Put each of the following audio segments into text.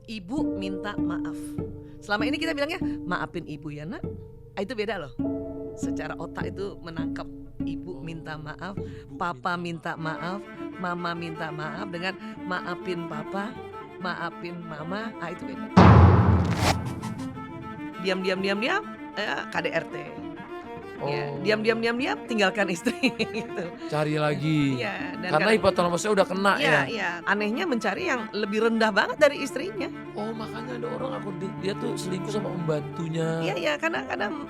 Ibu minta maaf. Selama ini kita bilangnya, "Maafin ibu ya nak." Itu beda loh. Secara otak itu menangkap ibu minta maaf, Ibu papa minta minta maaf, mama minta maaf dengan maafin papa, maafin mama, itu beda. Diam, KDRT. Ya, diam, tinggalkan istri gitu. cari lagi. Iya, dan Karena hipotalamusnya udah kena iya, ya? iya, anehnya mencari yang lebih rendah banget dari istrinya. Oh makanya ada orang dia tuh selingkuh sama pembantunya. Iya, iya, karena kadang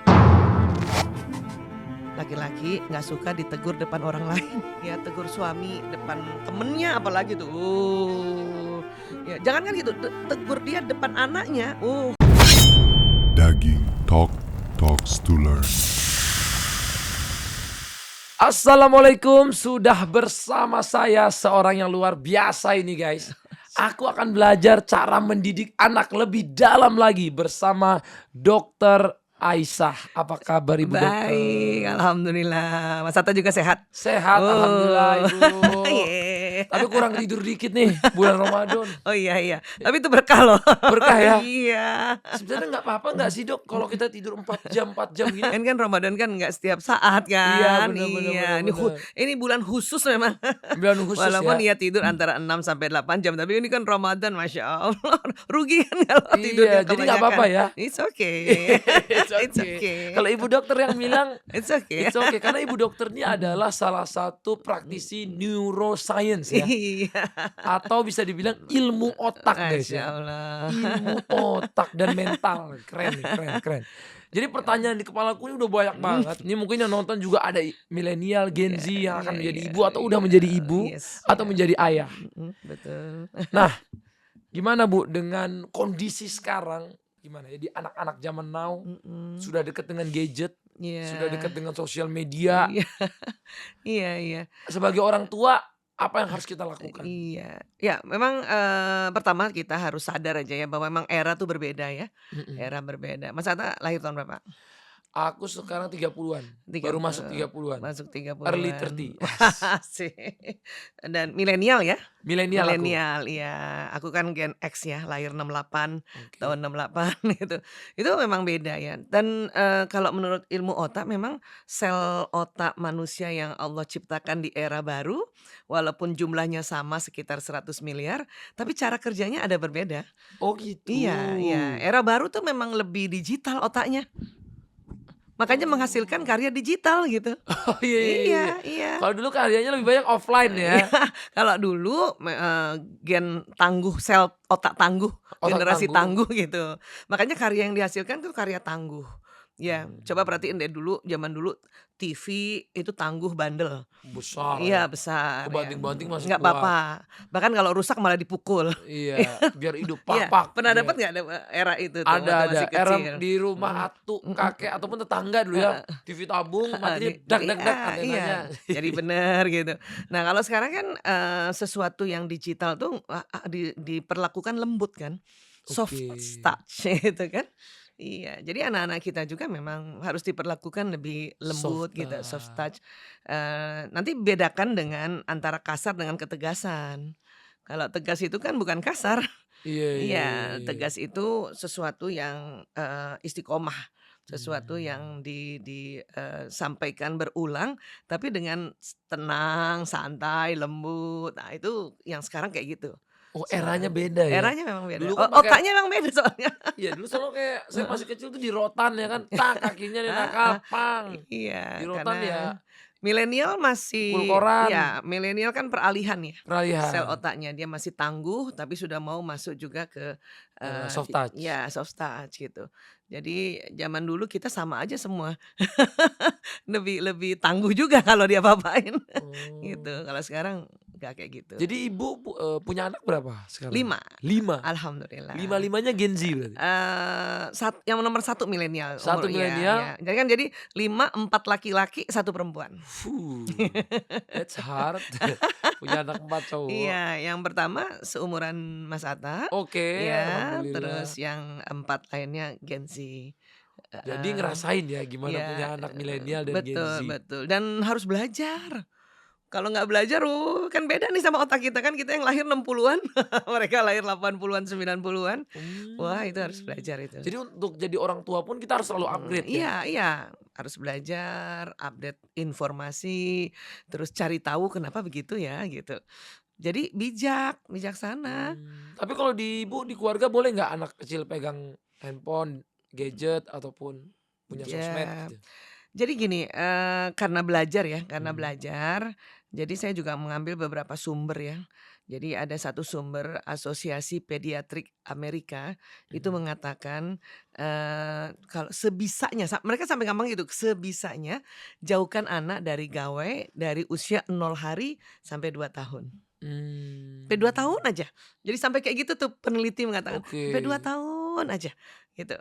laki-laki nggak suka ditegur depan orang lain, ya tegur suami depan temennya apalagi tuh, ya jangan kan gitu, tegur dia depan anaknya, Daging Talks to Learn. Assalamualaikum, sudah bersama saya seorang yang luar biasa ini guys. Aku akan belajar cara mendidik anak lebih dalam lagi bersama Dokter Aisyah. Apa kabar Ibu Dokter? baik, alhamdulillah. Mas Atta juga sehat? Sehat, alhamdulillah Ibu. Iya. Tapi kurang tidur dikit nih bulan Ramadan. Oh iya, tapi itu berkah loh. Berkah ya? Iya. Sebenarnya nggak apa-apa nggak sih Dok kalau kita tidur 4 jam gini? Kan Ramadan kan nggak setiap saat Iya, kan. benar. Ini bulan khusus memang. Bulan khusus Walaupun ya. ya tidur antara 6 sampai 8 jam, tapi ini kan Ramadan, Masya Allah. Rugi kan kalau tidurnya Iya, jadi nggak apa-apa ya. It's okay. It's okay. Kalau Ibu Dokter yang bilang It's okay. it's okay karena Ibu Dokter ini adalah salah satu praktisi neuroscience ya. Iya. Atau bisa dibilang ilmu otak guys Masya ya. Allah. Ilmu otak dan mental. Keren nih, keren. Jadi pertanyaan di kepalaku ini udah banyak banget. Ini mungkin yang nonton juga ada milenial, Gen Z yang akan menjadi ibu atau udah menjadi ibu Yes, atau menjadi ayah. betul. Nah, gimana Bu dengan kondisi sekarang? Gimana ya di anak-anak zaman now sudah dekat dengan gadget, Iya. sudah dekat dengan sosial media. Iya. Sebagai orang tua, apa yang harus kita lakukan? Iya. Ya memang, pertama kita harus sadar aja ya bahwa memang era tuh berbeda ya, era berbeda. Mas Atta lahir tahun berapa? Aku sekarang 30-an, baru masuk 30-an. Masuk 30-an. Early 30. Asik. Dan milenial ya? Milenial aku. Milenial, iya. Aku kan Gen X ya, lahir 68, Oke. tahun 68 gitu. Itu memang beda ya. Dan, kalau menurut ilmu otak memang sel otak manusia yang Allah ciptakan di era baru, walaupun jumlahnya sama sekitar 100 miliar, tapi cara kerjanya ada berbeda. Oh gitu. Iya. Era baru tuh memang lebih digital otaknya. Makanya menghasilkan karya digital gitu. Oh iya. Iya. Kalau dulu karyanya lebih banyak offline ya. Kalau dulu gen tangguh, sel otak tangguh, Otak generasi tangguh. tangguh gitu. Makanya karya yang dihasilkan tuh karya tangguh. Ya, coba perhatiin deh dulu, zaman dulu TV itu tangguh bandel. Besar. Iya, besar. Kebanting-banting masih Nggak kuat. apa-apa. Bahkan kalau rusak malah dipukul. Iya, biar hidup Iya, papak. pernah Iya. dapat nggak ada era itu tuh waktu Ada. masih Era kecil? di rumah atu, kakek ataupun tetangga dulu ya. TV tabung, mati dak antenanya. Iya, jadi bener gitu. Nah kalau sekarang kan sesuatu yang digital tuh diperlakukan lembut kan, soft Oke. touch gitu kan. Iya, jadi anak-anak kita juga memang harus diperlakukan lebih lembut Soft gitu, soft touch. touch. Nanti bedakan dengan antara kasar dengan ketegasan. Kalau tegas itu kan bukan kasar. Iya, Iya. tegas itu sesuatu yang istiqomah, sesuatu yang disampaikan berulang, tapi dengan tenang, santai, lembut. Nah itu yang sekarang kayak gitu. Oh eranya beda ya? Eranya memang beda. Dulu kan pakai- Otaknya memang beda soalnya. Iya dulu selalu kayak saya masih kecil tuh di rotan ya kan, tak kakinya nih nakal, pang. Iya, Di rotan karena ya milenial masih, pukul koran. ya milenial kan peralihan ya. Peralihan. Sel otaknya dia masih tangguh tapi sudah mau masuk juga ke Soft touch. Ya soft touch gitu. Jadi zaman dulu kita sama aja semua. lebih tangguh juga kalau dia apa-apain. Gitu. Kalau sekarang nggak kayak gitu. Jadi Ibu punya anak berapa sekarang? 5. 5. Alhamdulillah. 5-5-nya Gen Z berarti? Yang nomor 1 milenial. Satu milenial. Jadi 5, 4 laki-laki, 1 perempuan. That's hard. Punya anak 4 cowok. Iya, yang pertama seumuran Mas Atta. Oke, Ya, alhamdulillah. terus yang 4 lainnya Gen Z. Jadi ngerasain ya gimana Iya, punya anak milenial dan Gen Z. Betul. Dan harus belajar. Kalau nggak belajar, kan beda nih sama otak kita kan, kita yang lahir 60-an, mereka lahir 80-an, 90-an. Wah, itu harus Mmm. belajar itu. Jadi untuk jadi orang tua pun kita harus selalu upgrade ya? Iya iya, harus belajar, update informasi, terus cari tahu kenapa begitu ya, gitu. Jadi bijaksana. Tapi kalau di Ibu, di keluarga boleh nggak anak kecil pegang handphone, gadget, ataupun punya sosmed Ya. gitu? Jadi gini, karena belajar ya, karena Mmm, belajar, jadi saya juga mengambil beberapa sumber ya. Jadi ada satu sumber Asosiasi Pediatrik Amerika, itu mhm. mengatakan, kalau sebisanya mereka sampai ngomong gitu, sebisanya jauhkan anak dari gawai dari usia 0 hari sampai 2 tahun. Sampai 2 Mmm, tahun aja. Jadi sampai kayak gitu tuh peneliti mengatakan, oke. sampai 2 tahun aja gitu.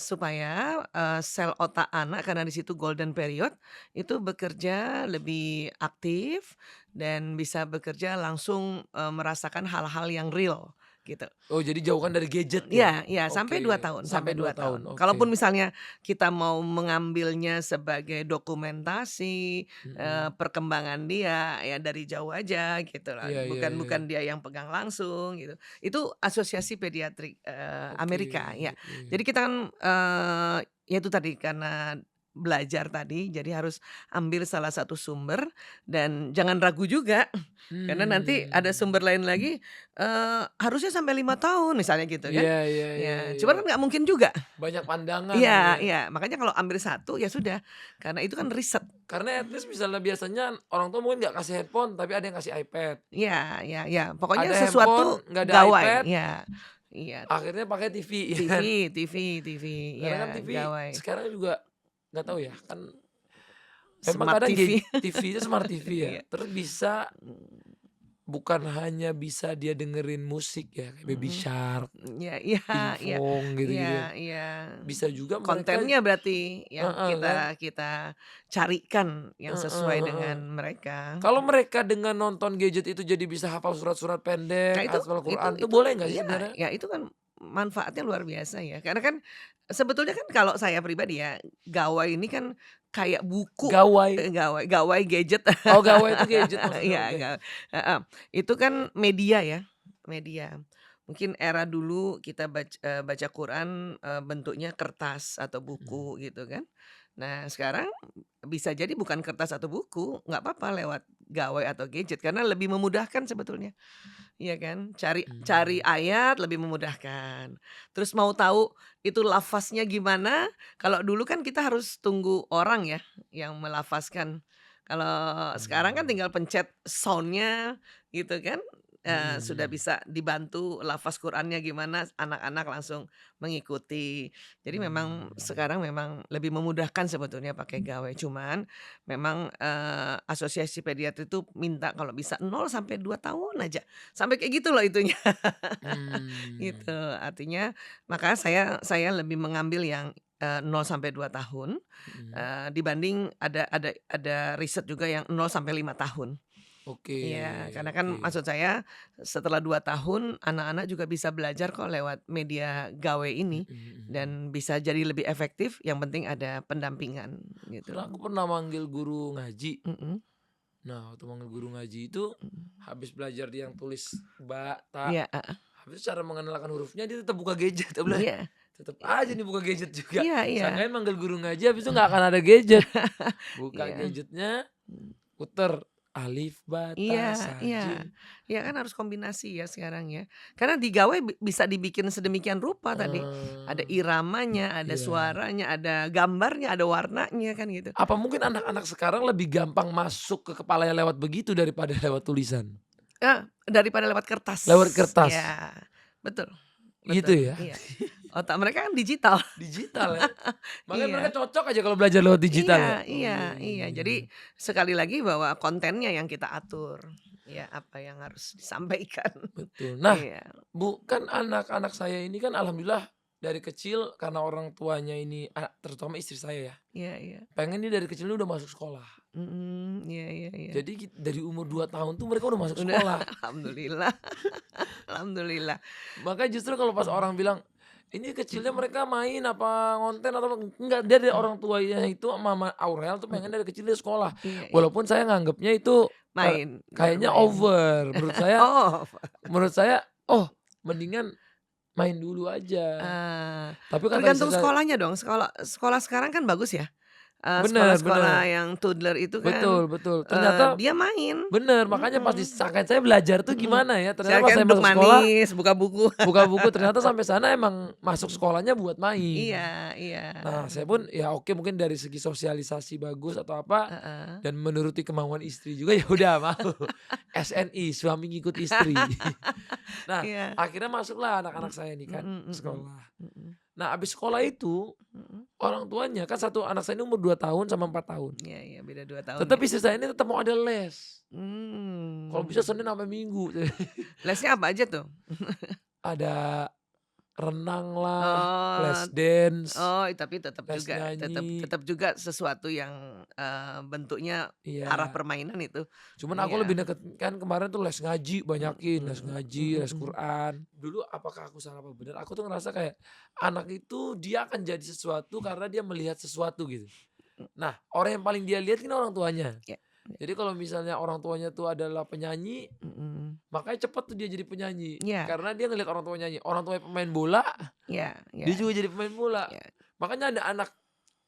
Supaya, sel otak anak karena di situ golden period, itu bekerja lebih aktif dan bisa bekerja langsung, merasakan hal-hal yang real gitu. Oh, jadi jauhkan dari gadget ya? Iya iya, sampai 2 Oke, tahun sampai sampai 2 2 tahun, tahun. Kalaupun oke. misalnya kita mau mengambilnya sebagai dokumentasi, Mhm. perkembangan dia, ya dari jauh aja gitu lah, Iya iya bukan iya bukan iya. dia yang pegang langsung gitu. Itu Asosiasi Pediatrik, Oke, Amerika, ya. iya. Jadi kita kan, ya itu tadi karena belajar tadi, jadi harus ambil salah satu sumber dan jangan ragu juga, karena nanti ada Mmm. sumber lain lagi, harusnya sampai 5 tahun misalnya gitu kan. Iya iya iya Ya, iya. cuman kan nggak mungkin juga. Banyak pandangan Iya ya. iya, makanya kalau ambil satu ya sudah, karena itu kan riset. Karena at least misalnya biasanya orang tua mungkin nggak kasih handphone, tapi ada yang kasih iPad. Iya iya iya, pokoknya Ada handphone, sesuatu nggak ada gawai, iPad, iya iya, akhirnya pakai TV ya kan. TV, Karena kan iya TV gawai, sekarang juga nggak tahu ya, kan memang smart kadang TV. TV-nya smart TV ya, Iya, terus bisa mmm, bukan hanya bisa dia dengerin musik ya, kayak Baby mhm, Shark, iya iya iya Pinkfong iya gitu-gitu. iya, Bisa juga mereka kontennya berarti yang heeh kan, kita kita carikan yang heeh sesuai heeh. dengan mereka. Kalau mereka dengan nonton gadget itu jadi bisa hafal surat-surat Nah pendek, itu hafal itu Quran, itu itu boleh nggak sih iya, sebenarnya? ya itu kan manfaatnya luar biasa ya, karena kan sebetulnya kan kalau saya pribadi ya, gawai ini kan kayak buku, Gawai. gawai gadget. Oh, gawai itu gadget maksudnya, Iya, oke. heeh, itu kan media ya, media. Mungkin era dulu kita baca Quran, bentuknya kertas atau Mhm. buku gitu kan. Nah sekarang bisa jadi bukan kertas atau buku, nggak apa-apa lewat gawai atau gadget karena lebih memudahkan sebetulnya. Iya kan, cari cari Mmm, ayat lebih memudahkan. Terus mau tahu itu lafaznya gimana, kalau dulu kan kita harus tunggu orang ya yang melafazkan. Kalau sekarang kan mmm, tinggal pencet sound-nya gitu kan, mhm sudah mhm. bisa dibantu lafaz Qur'annya gimana, anak-anak langsung mengikuti. Jadi memang Mmm, sekarang memang lebih memudahkan sebetulnya pakai gawai, cuman memang, Asosiasi Pediatri itu minta kalau bisa 0 sampai 2 tahun aja. Sampai kayak gitu loh itunya, mmm, gitu. Artinya maka saya lebih mengambil yang, 0 sampai 2 tahun, mhm. dibanding ada riset juga yang 0 sampai 5 tahun. Oke Iya, karena kan oke. maksud saya setelah 2 tahun anak-anak juga bisa belajar kok lewat media gawe ini, Mhm mhm mhm. dan bisa jadi lebih efektif, yang penting ada pendampingan gitu. Karena aku pernah manggil guru ngaji. Mhm Nah, waktu manggil guru ngaji itu, mhm. habis belajar dia yang tulis ba, ta, Iya, heeh, habis itu cara mengenalkan hurufnya dia tetap buka gadget, aku bilang, iya, "Tetep aja nih buka gadget juga." iya iya. Sangkain manggil guru ngaji habis itu nggak akan ada gadget. Buka Iya, gadgetnya, mmm, puter alif, ba, ta, iya sa, iya, jim. iya kan harus kombinasi ya sekarang ya. Karena di gawai bisa dibikin sedemikian rupa tadi, ada Eee, iramanya, ada iya. suaranya, ada gambarnya, ada warnanya kan gitu. Apa mungkin anak-anak sekarang lebih gampang masuk ke kepalanya lewat begitu daripada lewat tulisan? Daripada lewat kertas. Lewat kertas? Ya, betul Gitu betul, ya? iya. Otak mereka kan digital. Digital ya? Makanya mereka Iya. cocok aja kalau belajar lewat digital ya? Iya Oh, iya iya iya iya. iya Jadi iya. sekali lagi bahwa kontennya yang kita atur, ya apa yang harus disampaikan. Betul. Nah, Iya Bu, kan anak-anak saya ini kan alhamdulillah dari kecil karena orang tuanya ini terutama istri saya ya, iya iya. pengen nih dari kecil ini udah masuk sekolah. Iya iya iya. Jadi dari umur 2 tahun tuh mereka udah masuk Udah sekolah. alhamdulillah alhamdulillah. Makanya justru kalau pas orang bilang, ini kecilnya mereka main apa ngonten atau enggak, dia dari Mmm, orang tuanya itu Mama Aurel tuh pengen mhm. dari kecil dia sekolah. Iya, iya. Walaupun saya nganggepnya itu, Main, kayaknya bermain. over. Oh, Menurut saya, oh mendingan main dulu aja. Tapi kata istri tergantung saya sekolahnya dong. Sekolah sekolah sekarang kan bagus ya. bener Sekolah-sekolah bener, yang toddler itu kan, betul betul. Ternyata dia main. bener, makanya pas Mhm, disangkain saya belajar tuh mhm. gimana ya, ternyata Saya pas kan saya duduk masuk sekolah, manis, buka buku. buka buku ternyata sampai sana emang masuk Mhm. sekolahnya buat main. Iya, iya. Nah, saya pun ya oke mungkin dari segi sosialisasi bagus atau apa Heeh. dan menuruti kemauan istri juga ya udah mau. SNI, suami ngikut istri. Nah, Iya. akhirnya masuklah anak-anak Mhm, saya ini kan mhm, mhm, sekolah. mhm, Nah, abis sekolah itu mhm. orang tuanya kan satu anak saya ini umur 2 tahun sama 4 tahun. Iya, iya, beda 2 tahun Tetap ya. istri saya ini tetap mau ada les. Kalau bisa Mmm. Senin sampai Minggu. Lesnya apa aja tuh? Ada renang lah, Oh, les dance, tapi tetap les juga tetap nyanyi. tetap juga sesuatu yang, bentuknya arah Iya. permainan itu. Cuman aku lebih Iya. deket kan kemarin tuh les ngaji banyakin, les Mhm, ngaji, mhm, les mhm. Quran. Dulu apakah aku salah apa bener, aku tuh ngerasa kayak anak itu dia akan jadi sesuatu karena dia melihat sesuatu gitu. Nah, orang yang paling dia lihat kan orang tuanya. Ya, ya, Jadi kalau misalnya orang tuanya tuh adalah penyanyi, mhm. makanya cepet tuh dia jadi penyanyi. Iya, Karena dia ngelihat orang tua nyanyi. Orang tuanya pemain bola, iya, iya, dia juga jadi pemain bola. iya. Makanya ada anak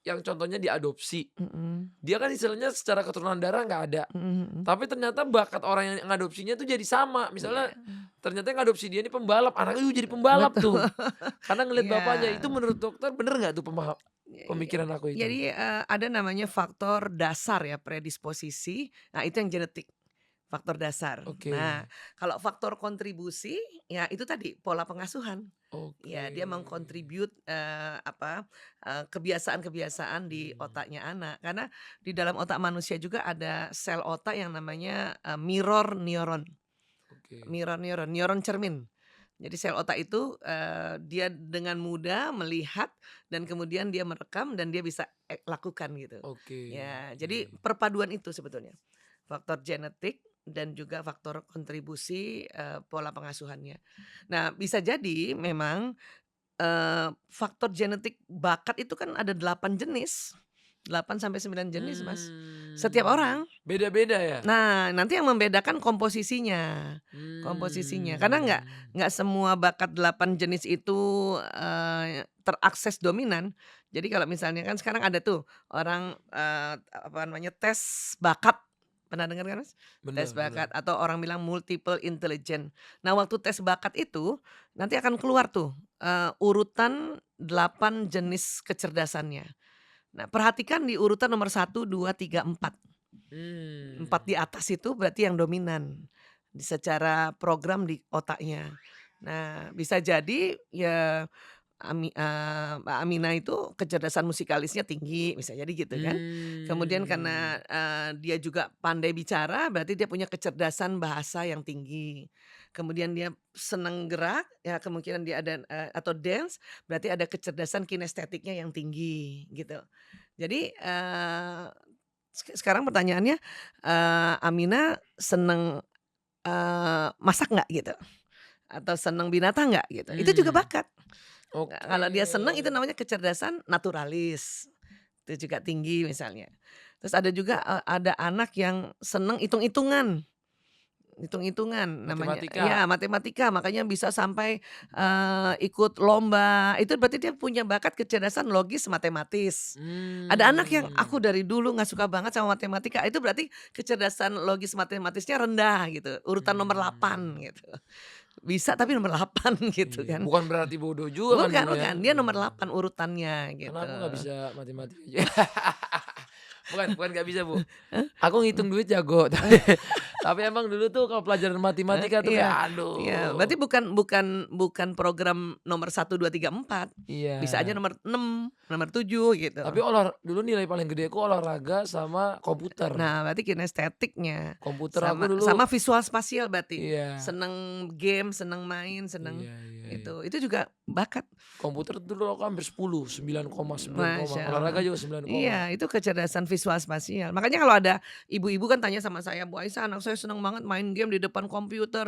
yang contohnya diadopsi. Mhm, Dia kan istilahnya secara keturunan darah nggak ada. mhm, mhm. Tapi ternyata bakat orang yang ngadopsinya tuh jadi sama. Misalnya Iya, ternyata yang ngadopsi dia ini pembalap, anaknya juga jadi pembalap betul. tuh. Karena ngelihat Iya. bapaknya. Itu menurut dokter bener nggak tuh Iya. pemikiran aku itu? Jadi, ada namanya faktor dasar ya, predisposisi, nah itu yang genetik, faktor dasar. Oke, Nah, kalau faktor kontribusi, ya itu tadi, pola pengasuhan. oke. Ya, dia mengkontribut, kebiasaan-kebiasaan di Mmm, otaknya anak. Karena di dalam otak manusia juga ada sel otak yang namanya, mirror neuron. oke. Mirror neuron, neuron cermin. Jadi sel otak itu, dia dengan mudah melihat dan kemudian dia merekam dan dia bisa, lakukan gitu. Oke Ya, oke. jadi perpaduan itu sebetulnya. Faktor genetik dan juga faktor kontribusi, pola pengasuhannya. Nah, bisa jadi memang, faktor genetik bakat itu kan ada 8 jenis, 8 sampai 9 jenis, Mas, setiap Mmm, orang. beda-beda ya? Nah, nanti yang membedakan komposisinya, komposisinya. Karena Mmm, nggak semua bakat 8 jenis itu, terakses dominan. Jadi kalau misalnya kan sekarang ada tuh orang, apa namanya, tes bakat, pernah dengar kan, Mas? Tes bener bener. bakat atau orang bilang multiple intelligent. Nah, waktu tes bakat itu nanti akan keluar tuh, urutan 8 jenis kecerdasannya. Nah, perhatikan di urutan nomor 1, 2, 3, 4. 4 Mmm, di atas itu berarti yang dominan, secara program di otaknya. Nah, bisa jadi ya Mbak Aminah itu kecerdasan musikalisnya tinggi, bisa jadi gitu kan. Kemudian mmm, karena, dia juga pandai bicara, berarti dia punya kecerdasan bahasa yang tinggi. Kemudian dia senang gerak, ya kemungkinan dia ada, atau dance, berarti ada kecerdasan kinestetiknya yang tinggi, gitu. Jadi, sekarang pertanyaannya, Aminah seneng, masak nggak gitu? Atau seneng binatang nggak gitu? Itu juga mmm, bakat. oke. Kalau dia seneng itu namanya kecerdasan naturalis, itu juga tinggi misalnya. Terus ada juga, ada anak yang seneng hitung-hitungan. Hitung-hitungan namanya Matematika. ya matematika, makanya bisa sampai, ikut lomba, itu berarti dia punya bakat kecerdasan logis matematis. Ada anak yang, "Aku Mmm, dari dulu nggak suka banget sama matematika," itu berarti kecerdasan logis matematisnya rendah gitu, urutan nomor 8 mmm, gitu. Bisa tapi nomor 8 gitu iya, kan. bukan berarti bodoh juga kan Bukan, dulu ya? bukan, dia nomor 8 urutannya Karena gitu. aku nggak bisa matematika juga. Bukan nggak bisa, Bu. Aku ngitung duit jago, tapi emang dulu tuh kalau pelajaran matematika tuh Iya, kayak iya, berarti aduh. bukan program nomor 1, 2, 3, 4, bisa aja Iya, nomor 6, nomor 7 gitu. tapi dulu nilai paling gedeku olahraga sama komputer. Nah, berarti kinestetiknya, Komputer aku sama dulu sama visual spasial berarti, iya seneng game, seneng main, seneng iya iya iya. itu juga bakat. Komputer dulu aku hampir 10, 9,9, Masya olahraga Allah. juga 9, Iya, itu kecerdasan visual spasial. Makanya kalau ada ibu-ibu kan tanya sama saya, "Bu Aisyah, anak saya senang banget main game di depan komputer,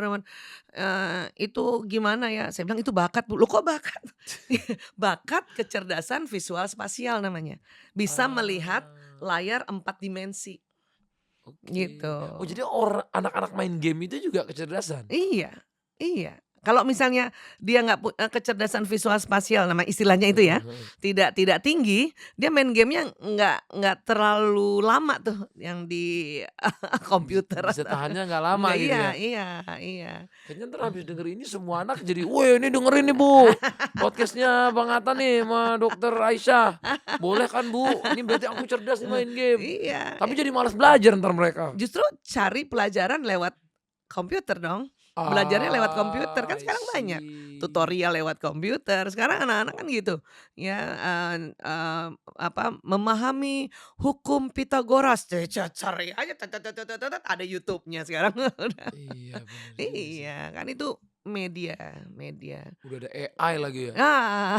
itu gimana ya?" Saya bilang, "Itu bakat, Bu." "Loh kok bakat?" Bakat kecerdasan visual spasial namanya. Bisa melihat Ah, layar 4 dimensi, oke. gitu. Oh jadi anak-anak main game itu juga kecerdasan? Iya, iya. Kalau misalnya dia kecerdasan visual spasial nama istilahnya itu Heeh ya, heeh. tidak tinggi, dia main game-nya nggak terlalu lama tuh yang di komputer Bisa atau tahannya nggak lama enggak gitu ya? iya iya iya. Kayaknya entar habis denger ini semua anak jadi, "Weh ini dengerin nih Bu, podcast-nya Bang Atta nih sama Dokter Aisyah. Boleh kan Bu? Ini berarti aku cerdas nih main game." Iya, Tapi jadi malas belajar entar mereka. justru cari pelajaran lewat komputer dong. Belajarnya lewat komputer, kan I sekarang banyak see. tutorial lewat komputer. Sekarang anak-anak kan gitu, ya, memahami hukum Pitagoras, cari aja ada YouTube-nya sekarang udah. Iya bener juga sih. Iya, kan itu media media. Udah ada AI lagi ya? Ah,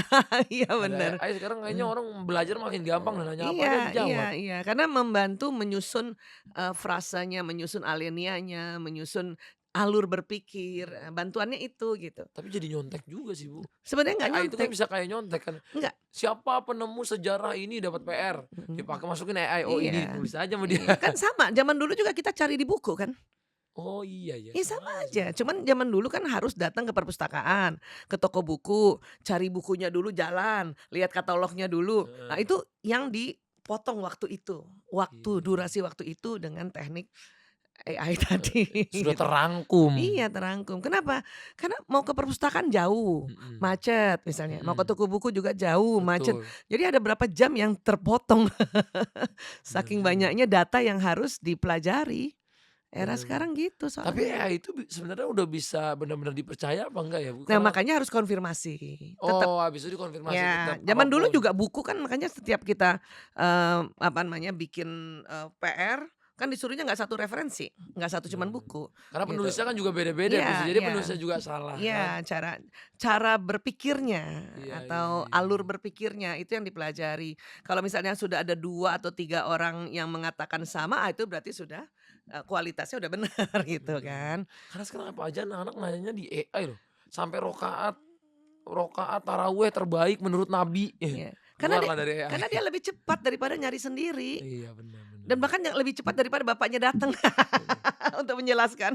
iya Ada bener. AI sekarang kayaknya orang belajar makin gampang dan nanya apa Iya aja iya dijawab. iya, karena membantu menyusun, frasanya, menyusun alenianya, menyusun alur berpikir, bantuannya itu gitu. Tapi jadi nyontek juga sih Bu. Sebenarnya nggak AI itu kan nyontek, bisa kayak nyontek kan. enggak, Siapa penemu sejarah ini dapat PR. mhm, Dipakai masukin AI, oh ini iya tulis aja sama dia. iya, kan sama zaman dulu juga kita cari di buku kan, Oh iya ya iya sama sama aja aja, sebenarnya. cuman zaman dulu kan harus datang ke perpustakaan, ke toko buku, cari bukunya dulu jalan, lihat katalognya dulu. Nah Heeh, itu yang dipotong waktu, iya. durasi waktu itu dengan teknik AI tadi Sudah gitu. terangkum. Iya terangkum. Kenapa? Karena mau ke perpustakaan jauh, Mhm, macet misalnya, mau ke mhm, toko buku juga jauh, macet. betul, Jadi ada berapa jam yang terpotong bener saking juga, banyaknya data yang harus dipelajari. Era bener bener. sekarang gitu Tapi soalnya. AI itu sebenarnya udah bisa benar-benar dipercaya apa enggak ya? Nah Karena makanya harus konfirmasi, tetap. oh habis itu dikonfirmasi Ya, tetap zaman dulu apapun. juga buku kan makanya setiap kita, apa namanya, bikin, PR, kan disuruhnya nggak satu referensi, nggak satu cuman Bener. buku, Karena gitu. penulisnya kan juga beda-beda, bisa Iya jadi iya. penulisnya juga salah kan? Iya, cara cara berpikirnya Iya iya atau iya alur iya. berpikirnya itu yang dipelajari. Kalau misalnya sudah ada 2 atau 3 orang yang mengatakan sama, itu berarti sudah, kualitasnya udah benar gitu Bener. kan. Karena sekarang apa aja anak-anak nanyanya di AI loh. Sampai rokaat rokaat taraweh terbaik menurut Nabi, Iya, keluarlah dari AI. karena dia lebih cepat daripada nyari sendiri Iya bener bener dan bener. bahkan yang lebih cepat daripada bapaknya datang Mhm. untuk menjelaskan.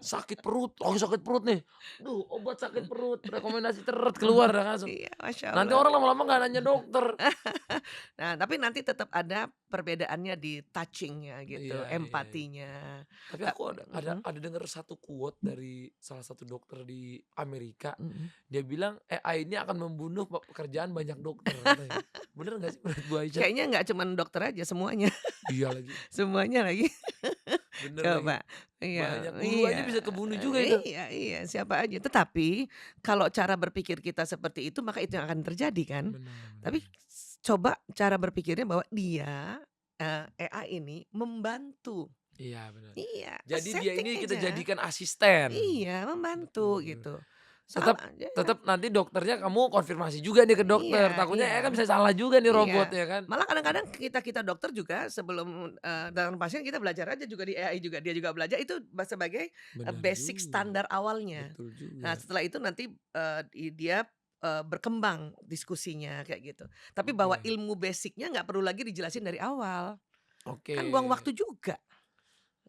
Sakit perut, lagi sakit perut nih. Duh obat sakit perut, rekomendasi keluar dah langsung. Iya, Masya Nanti Allah. orang lama-lama nggak nanya dokter. Nah, tapi nanti tetap ada perbedaannya di touching-nya gitu, Iya iya iya. empatinya. Tapi Kak aku mhm ada denger satu quote dari salah satu dokter di Amerika. mhm. Dia bilang AI ini akan membunuh pekerjaan banyak dokter katanya. Bener nggak sih menurut Bu Aisyah? Kayaknya nggak cuman dokter aja, semuanya Iya lagi, semuanya lagi. bener lagi. Coba. Iya Banyak guru aja iya, bisa kebunuh juga itu. iya iya, siapa aja. Tetapi kalau cara berpikir kita seperti itu, maka itu yang akan terjadi kan. Benar Tapi benar. coba cara berpikirnya bahwa dia, AI ini membantu. Iya benar. Iya, Jadi dia setting ini kita aja. jadikan asisten. Iya, membantu Betul betul. gitu. Tetap Sama aja. tetap nanti dokternya kamu konfirmasi juga nih ke dokter. Iya Takutnya iya. AI kan bisa salah juga nih Iya, robot ya kan? malah kadang-kadang kita-kita dokter juga sebelum, datang pasien kita belajar aja juga di AI juga, dia juga belajar itu sebagai, Benar basic juga. standar awalnya. Betul Nah juga. setelah itu nanti, dia, berkembang diskusinya kayak gitu. Tapi bahwa Oke. ilmu basic-nya nggak perlu lagi dijelasin dari awal, Oke. kan buang waktu juga.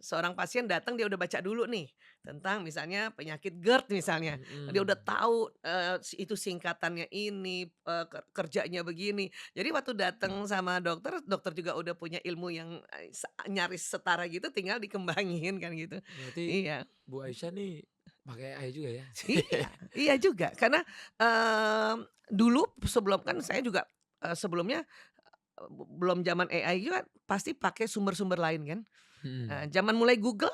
Seorang pasien datang dia udah baca dulu nih, tentang misalnya penyakit GERD misalnya. Dia udah Mhm. tahu, itu singkatannya ini, kerjanya begini. Jadi waktu datang sama dokter, dokter juga udah punya ilmu yang, nyaris setara gitu tinggal dikembangin kan gitu. Berarti Iya Bu Aisyah nih pakai AI juga ya? iya iya juga karena, dulu sebelum kan saya juga, sebelumnya, belum zaman AI juga pasti pakai sumber-sumber lain kan. Mhm. Zaman mulai Google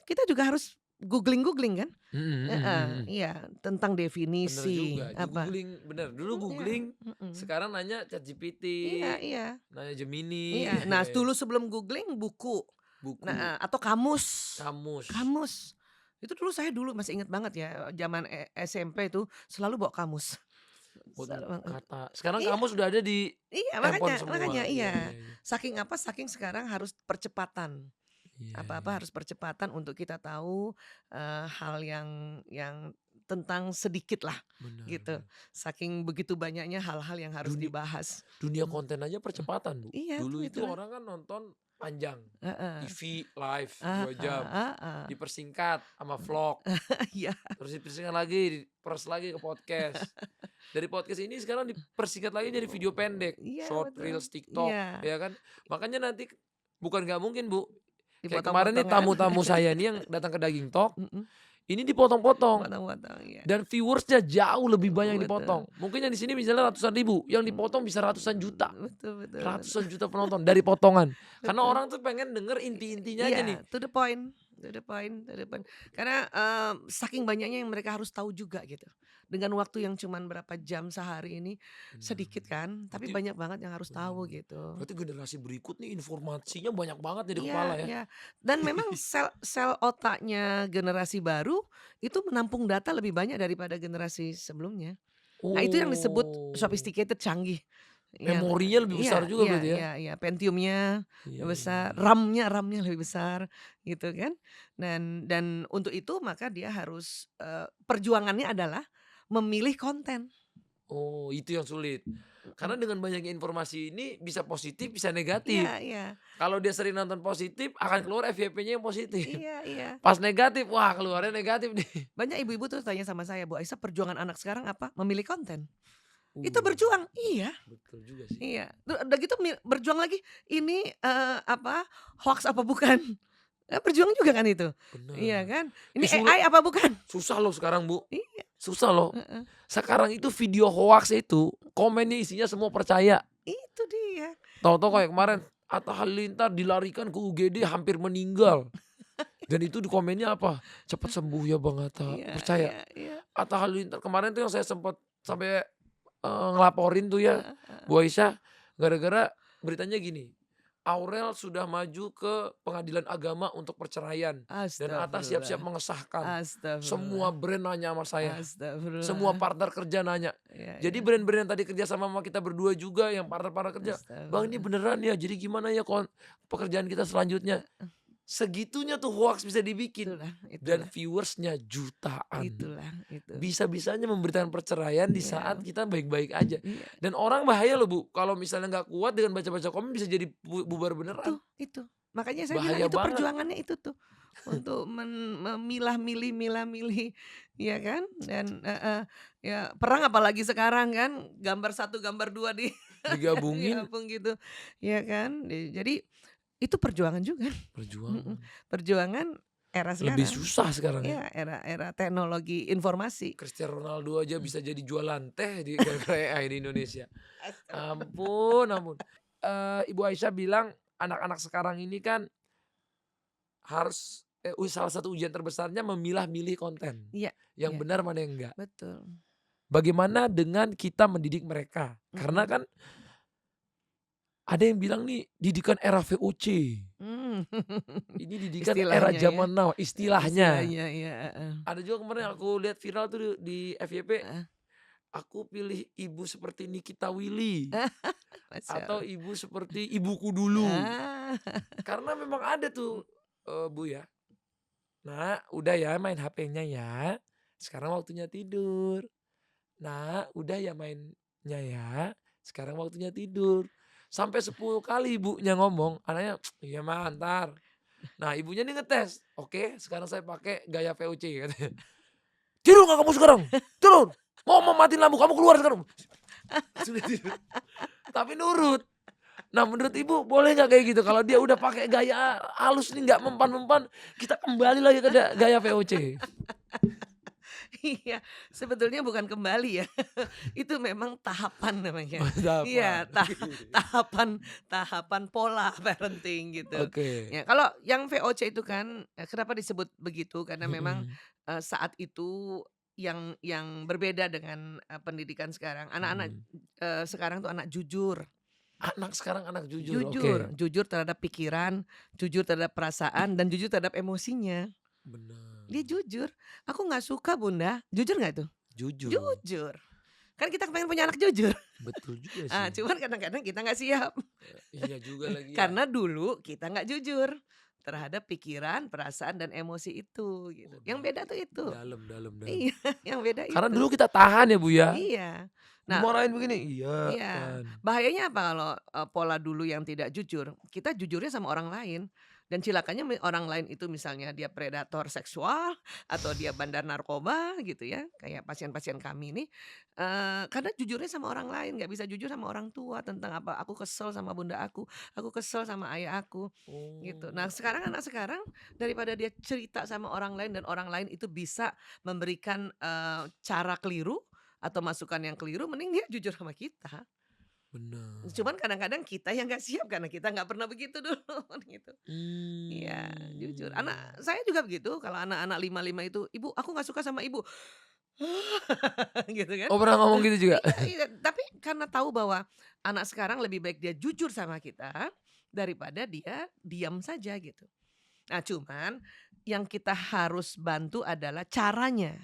kita juga harus googling-googling kan? Mhm mhm Heeh, mhm. iya, tentang Bener definisi, juga, apa di-googling bener, dulu iya, googling, mhm, sekarang nanya ChatGPT, iya iya nanya Gemini, iya. Nah, dulu sebelum googling buku, buku, nah, atau kamus, kamus. kamus. Itu dulu masih inget banget ya, zaman SMP itu selalu bawa kamus. Waduh, Selalu kata sekarang iya kamu sudah ada di iya, handphone makanya makanya, semua. Iya iya. iya iya. Saking apa, saking sekarang harus percepatan. Iya Apa-apa iya. harus percepatan untuk kita tahu, hal yang tentang sedikit lah, Benar gitu. benar. Saking begitu banyaknya hal-hal yang harus Duni dibahas. dunia Mmm, konten aja percepatan, Bu. iya tuh, Dulu itu itulah. orang kan nonton panjang, Heeh. TV live 2 Heeh jam, heeh. dipersingkat sama vlog, Iya terus dipersingkat lagi, diperas lagi ke podcast. Dari podcast ini sekarang dipersingkat lagi jadi video pendek, iya short, betul. reels, Iya, TikTok, ya kan. Makanya nanti bukan nggak mungkin, Bu, kayak kemarin nih dipotong-potong kan. tamu-tamu saya nih yang datang ke Daging Talk, Mhm, ini dipotong-potong. potong-potong, iya. Dan viewersnya jauh lebih banyak yang Betul. dipotong. Mungkin yang di sini misalnya ratusan ribu, yang dipotong bisa ratusan juta. Betul betul betul. Ratusan juta penonton dari potongan. Karena Betul. orang tuh pengen denger inti-intinya aja nih. Iya, to the point to the point to the point. Karena, saking banyaknya yang mereka harus tahu juga gitu. Dengan waktu yang cuman berapa jam sehari ini, Benar sedikit benar. kan, tapi Berarti banyak banget yang harus benar tahu benar. gitu. Berarti generasi berikut nih informasinya banyak banget nih di kepala Iya ya. iya, dan memang sel-sel otaknya generasi baru, itu menampung data lebih banyak daripada generasi sebelumnya. Nah itu yang disebut Oh, sophisticated, canggih. Yang memorinya lebih besar iya juga iya berarti ya? iya iya, Pentium-nya Iya lebih iya besar, iya. RAM-nya lebih besar, gitu kan. Dan untuk itu maka dia harus, perjuangannya adalah memilih konten. Oh, itu yang sulit. Karena Mhm. dengan banyaknya informasi ini bisa positif, bisa negatif. Iya iya, Kalau dia sering nonton positif, akan keluar FYP-nya yang positif. iya iya. Pas negatif, wah keluarnya negatif nih. Banyak ibu-ibu tuh tanya sama saya, "Bu Aisyah, perjuangan anak sekarang apa? Memilih konten." Itu Uh, berjuang, iya. betul juga sih. Iya, udah gitu berjuang lagi, ini, apa, hoaks apa bukan? Berjuang juga kan itu, iya Benar. kan? Ini Ih, AI apa bukan? susah loh sekarang, Bu. Iya, Susah loh. heeh, Sekarang itu video hoaks itu, komennya isinya semua percaya. itu dia, Tahu-tahu kayak mhm, kemarin, Atta Halilintar dilarikan ke UGD hampir meninggal. Dan itu di komennya apa? "Cepat sembuh ya Bang Atta." iya Percaya. iya iya, Atta Halilintar kemarin tuh yang saya sempat sampai, ngelaporin tuh ya, heeh heeh. Bu Aisyah, gara-gara beritanya gini, Aurel sudah maju ke pengadilan agama untuk perceraian dan Atta siap-siap Astagfirullah mengesahkan. astagfirullah Semua brand nanya sama saya, semua astagfirullah, partner kerja nanya. iya Jadi iya, brand-brand yang tadi kerja sama kita berdua juga yang partner-partner kerja, "Bang ini astagfirullah, beneran ya, jadi gimana ya pekerjaan kita selanjutnya?" Segitunya tuh hoaks bisa dibikin itulah dan itulah viewersnya jutaan. itulah itu, Bisa-bisanya memberitakan perceraian di saat iya kita baik-baik aja. iya. Dan orang bahaya loh Bu, kalau misalnya nggak kuat dengan baca-baca komen bisa jadi bubar beneran. Itu. Makanya saya bilang Bahaya itu banget. perjuangannya itu tuh, untuk memilah-milih, ya kan, dan heeh, ya perang apalagi sekarang kan, gambar satu gambar 2 Digabungin digabung gitu, ya kan. Jadi itu perjuangan juga, mhm, perjuangan. perjuangan era Lebih sekarang, susah sekarang ya. ya era teknologi informasi. Cristiano Ronaldo aja Mmm. bisa jadi jualan teh di gara-gara AI di Indonesia. Astaga. Ampun ampun. Ibu Aisyah bilang anak-anak sekarang ini kan harus salah satu ujian terbesarnya memilah-milih konten. Iya Yang iya, benar mana yang enggak. betul, Bagaimana dengan kita mendidik mereka? Karena mhm, kan ada yang bilang nih didikan era VOC. mmm, Ini didikan era istilahnya ya, zaman now istilahnya. istilahnya, iya, heeh, Ada juga kemarin aku lihat viral tuh di FYP, heeh. aku pilih ibu seperti Nikita Willy Masya atau Allah. ibu seperti ibuku dulu. Ah, Karena memang ada tuh, Bu ya, "Nak, udah ya main HP-nya ya, sekarang waktunya tidur. Nak, udah ya mainnya ya, sekarang waktunya tidur." Sampai 10 kali ibunya ngomong, anaknya, "Iya mah, entar." Nah ibunya nih ngetes, "Oke sekarang saya pakai gaya VOC," katanya. "Tidur nggak kamu sekarang? Tidur! Mau matiin lampu, kamu keluar sekarang." Sudah tidur, tapi nurut. Nah menurut ibu boleh nggak kayak gitu? Kalau dia udah pakai gaya halus nih nggak mempan-mempan, kita kembali lagi ke gaya VOC. iya, sebetulnya bukan kembali ya, itu memang tahapan namanya. Mantap, Iya, Pak. tahapan tahapan pola parenting gitu. Oke. Ya, kalau yang VOC itu kan, kenapa disebut begitu, karena memang, Mhm, saat itu yang berbeda dengan, pendidikan sekarang. Anak-anak, mhm. sekarang tuh anak jujur. Anak sekarang anak jujur, Jujur, oke. jujur terhadap pikiran, jujur terhadap perasaan, dan jujur terhadap emosinya. Benar. dia jujur, "Aku nggak suka Bunda." Jujur nggak itu? Jujur. Jujur. Kan kita pengen punya anak jujur. Betul juga Ah, sih. cuman kadang-kadang kita nggak siap. Iya juga lagi ya. Karena dulu kita nggak jujur terhadap pikiran, perasaan, dan emosi itu gitu. Oh Yang beda tuh itu. dalam dalam dalam. Iya, yang beda Karena itu. dulu kita tahan ya Bu ya. Iya. Nah, Dimarahin begini, iya iya, kan. bahayanya apa kalau, pola dulu yang tidak jujur, kita jujurnya sama orang lain, dan cilakanya orang lain itu misalnya dia predator seksual atau dia bandar narkoba gitu ya, kayak pasien-pasien kami ini, karena jujurnya sama orang lain, nggak bisa jujur sama orang tua tentang apa, "Aku kesel sama bunda aku kesel sama ayah aku," gitu. Nah, Oh, sekarang anak sekarang daripada dia cerita sama orang lain dan orang lain itu bisa memberikan, cara keliru atau masukan yang keliru, mending dia jujur sama kita. Cuman bener. kadang-kadang kita yang nggak siap karena kita nggak pernah begitu dulu gitu. Iya, jujur. Anak Mmm. saya juga begitu, kalau anak-anak 5 itu, "Ibu, aku nggak suka sama ibu." Gitu kan. Oh pernah ngomong gitu juga? Iya, iya, tapi karena tahu bahwa anak sekarang lebih baik dia jujur sama kita daripada dia diam saja gitu. Nah, cuman yang kita harus bantu adalah caranya.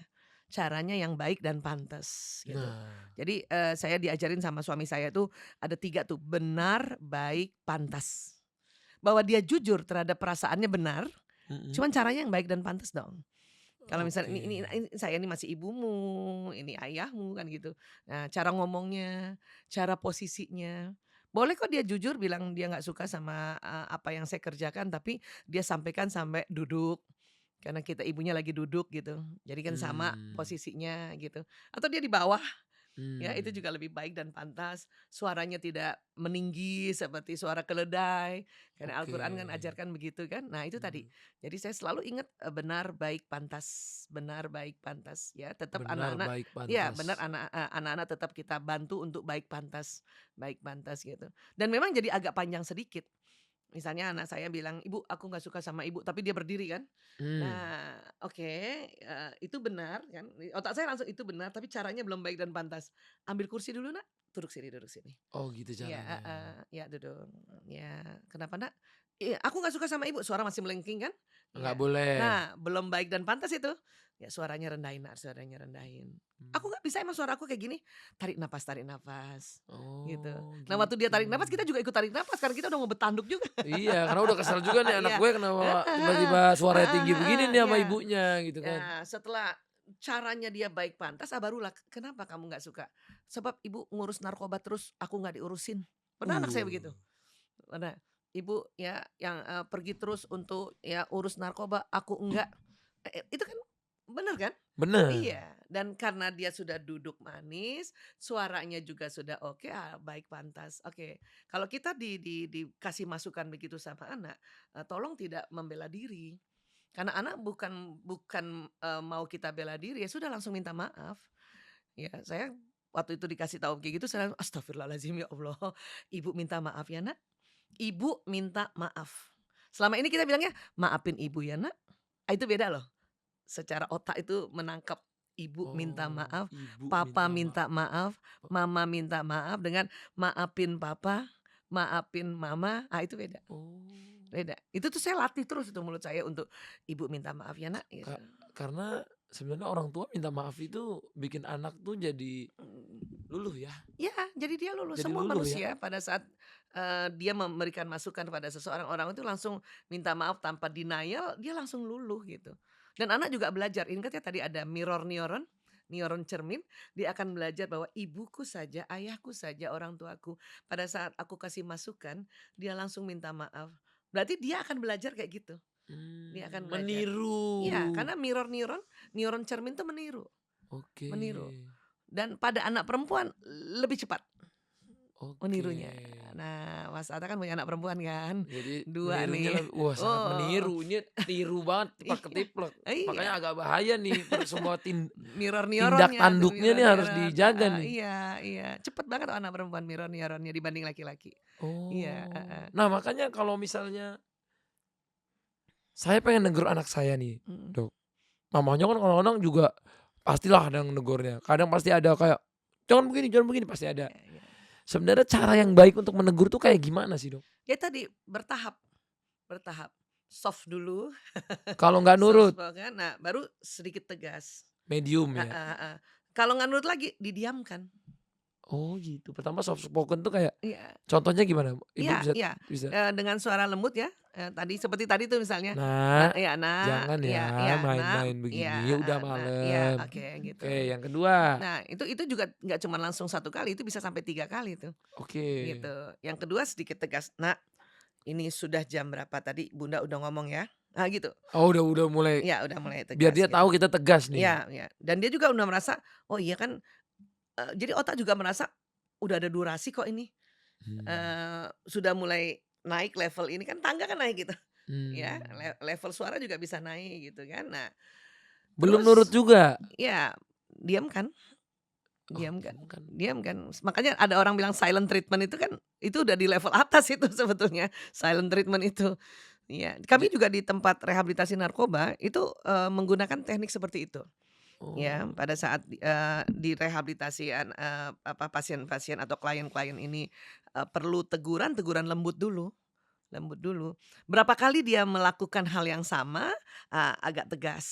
Caranya yang baik dan pantas gitu. Nah, Jadi, saya diajarin sama suami saya tuh ada 3 tuh, benar, baik, pantas. Bahwa dia jujur terhadap perasaannya benar, mhm, cuman caranya yang baik dan pantas dong. Kalau misalnya oke. ini saya ini masih ibumu, ini ayahmu kan gitu. Nah, cara ngomongnya, cara posisinya. Boleh kok dia jujur bilang dia nggak suka sama, apa yang saya kerjakan, tapi dia sampaikan sampai duduk, karena kita ibunya lagi duduk gitu. Jadi kan sama Mmm, posisinya gitu. Atau dia di bawah. Ya, itu mmm, juga lebih baik dan pantas, suaranya tidak meninggi seperti suara keledai, karena oke. Al-Quran kan ajarkan begitu kan. Nah itu tadi, Mhm, jadi saya selalu ingat, benar, baik, pantas, ya tetap benar, anak-anak baik, ya pantas. benar anak-anak tetap kita bantu untuk baik pantas gitu. Dan memang jadi agak panjang sedikit. Misalnya anak saya bilang, "Ibu, aku nggak suka sama ibu," tapi dia berdiri kan. Mmm, Nah, oke, itu benar kan, di otak saya langsung itu benar, tapi caranya belum baik dan pantas. "Ambil kursi dulu Nak, duduk sini duduk sini." oh gitu Iya, caranya. heeh, iya duduk. Ya, "Kenapa Nak?" "Iya, aku nggak suka sama ibu." Suara masih melengking kan. Nggak Iya. boleh. Nah, belum baik dan pantas itu. Ya suaranya rendahin Nak, suaranya rendahin. "Aku Mmm, nggak bisa emang suara aku kayak gini." Tarik napas, gitu. oh Nah, waktu dia gitu. tarik napas, kita juga ikut tarik napas, karena kita udah mau bertanduk juga. Iya, karena udah kesel juga nih anak Iya, gue kenapa heeh, heeh, tiba-tiba suaranya heeh, tinggi begini heeh, nih sama iya. ibunya gitu kan. Nah, setelah caranya dia baik pantas, barulah, "Kenapa kamu nggak suka?" "Sebab ibu ngurus narkoba terus, aku nggak diurusin." Pernah anak saya begitu. Waduh, Pernah. "Ibu ya yang, pergi terus untuk ya urus narkoba, aku enggak." Itu kan bener kan? bener, Iya, dan karena dia sudah duduk manis, suaranya juga sudah oke, baik pantas. Oke, kalau kita dikasih masukan begitu sama anak, tolong tidak membela diri. Karena anak bukan, mau kita bela diri, ya sudah langsung minta maaf. Ya, saya waktu itu dikasih tahu kayak gitu, saya astagfirullahaladzim, ya Allah, ibu minta maaf ya Nak, ibu minta maaf. Selama ini kita bilangnya, "Maafin ibu ya Nak." Itu beda loh. Secara otak itu menangkap ibu minta oh maaf, ibu papa minta minta maaf. maaf, mama minta maaf dengan maafin papa, maafin mama, itu beda, Oh, beda. Itu tuh saya latih terus itu mulut saya untuk, "Ibu minta maaf ya Nak," gitu. karena sebenarnya orang tua minta maaf itu bikin anak tuh jadi Mmm, luluh ya, ya, jadi dia lulus. jadi Semua luluh ya. manusia pada saat, dia memberikan masukan kepada seseorang, orang itu langsung minta maaf tanpa denial, dia langsung luluh gitu. Dan anak juga belajar, ingat ya tadi ada mirror neuron, neuron cermin, dia akan belajar bahwa ibuku saja, ayahku saja, orang tuaku, pada saat aku kasih masukan, dia langsung minta maaf. Berarti dia akan belajar kayak gitu, dia akan belajar. Iya, Meniru. karena mirror neuron, neuron cermin itu meniru, Oke, meniru. Dan pada anak perempuan lebih cepat oke. menirunya. Nah, Mas Atta kan punya anak perempuan kan, Jadi 2 nirunya nih. wah sangat Oh, meniru, ini niru banget iya, ketiplek. iya, Makanya agak bahaya nih semua mirror tindak neuronnya tuh, tanduknya mirror nih harus neuron, dijaga nih. iya, iya, cepet banget anak perempuan mirror neuronnya dibanding laki-laki. Iya, Oh. heeh, Nah makanya kalau misalnya saya pengen negur anak saya nih, mhm, Dok. Mamanya kan kadang-kadang juga pastilah ada yang negurnya. Kadang pasti ada kayak, jangan begini," pasti ada. iya, iya. Sebenarnya cara yang baik untuk menegur tuh kayak gimana sih, Dok? Ya tadi bertahap, bertahap. soft dulu, Kalau nggak soft nurut, spoken, nah baru sedikit tegas. medium ya? Heeh heeh. Kalau nggak nurut lagi, didiamkan. Oh gitu, pertama soft spoken tuh kayak Iya. contohnya gimana? Ibu Iya bisa iya, bisa? dengan suara lembut ya, tadi seperti tadi tuh misalnya, "Nak, iya, "Nak," jangan ya iya iya, "Nak," main-main iya, begini, udah heeh, "Nak," iya, malam." oke gitu. Oke, yang kedua. Nah itu juga nggak cuma langsung satu kali, itu bisa sampai 3 kali tuh, Oke. gitu. Yang kedua sedikit tegas, "Nak, ini sudah jam berapa tadi Bunda udah ngomong ya?" Ah gitu. Oh udah mulai Iya udah mulai biar tegas dia gitu. tahu kita tegas nih. Iya iya, dan dia juga udah merasa, "Oh iya kan," jadi otak juga merasa, "Udah ada durasi kok ini." Mmm, Sudah mulai naik level ini kan tangga kan naik gitu, ya mmm. level suara juga bisa naik gitu kan. Nah Belum nurut terus juga? ya diam kan Oh diam kan diam kan. diam kan. Makanya ada orang bilang silent treatment itu kan, itu udah di level atas itu sebetulnya, silent treatment itu. Iya, kami Ja juga di tempat rehabilitasi narkoba itu, menggunakan teknik seperti itu. Ya, oh, pada saat, direhabilitasian, pasien-pasien atau klien-klien ini, perlu teguran, teguran lembut dulu lembut dulu. Berapa kali dia melakukan hal yang sama, agak tegas,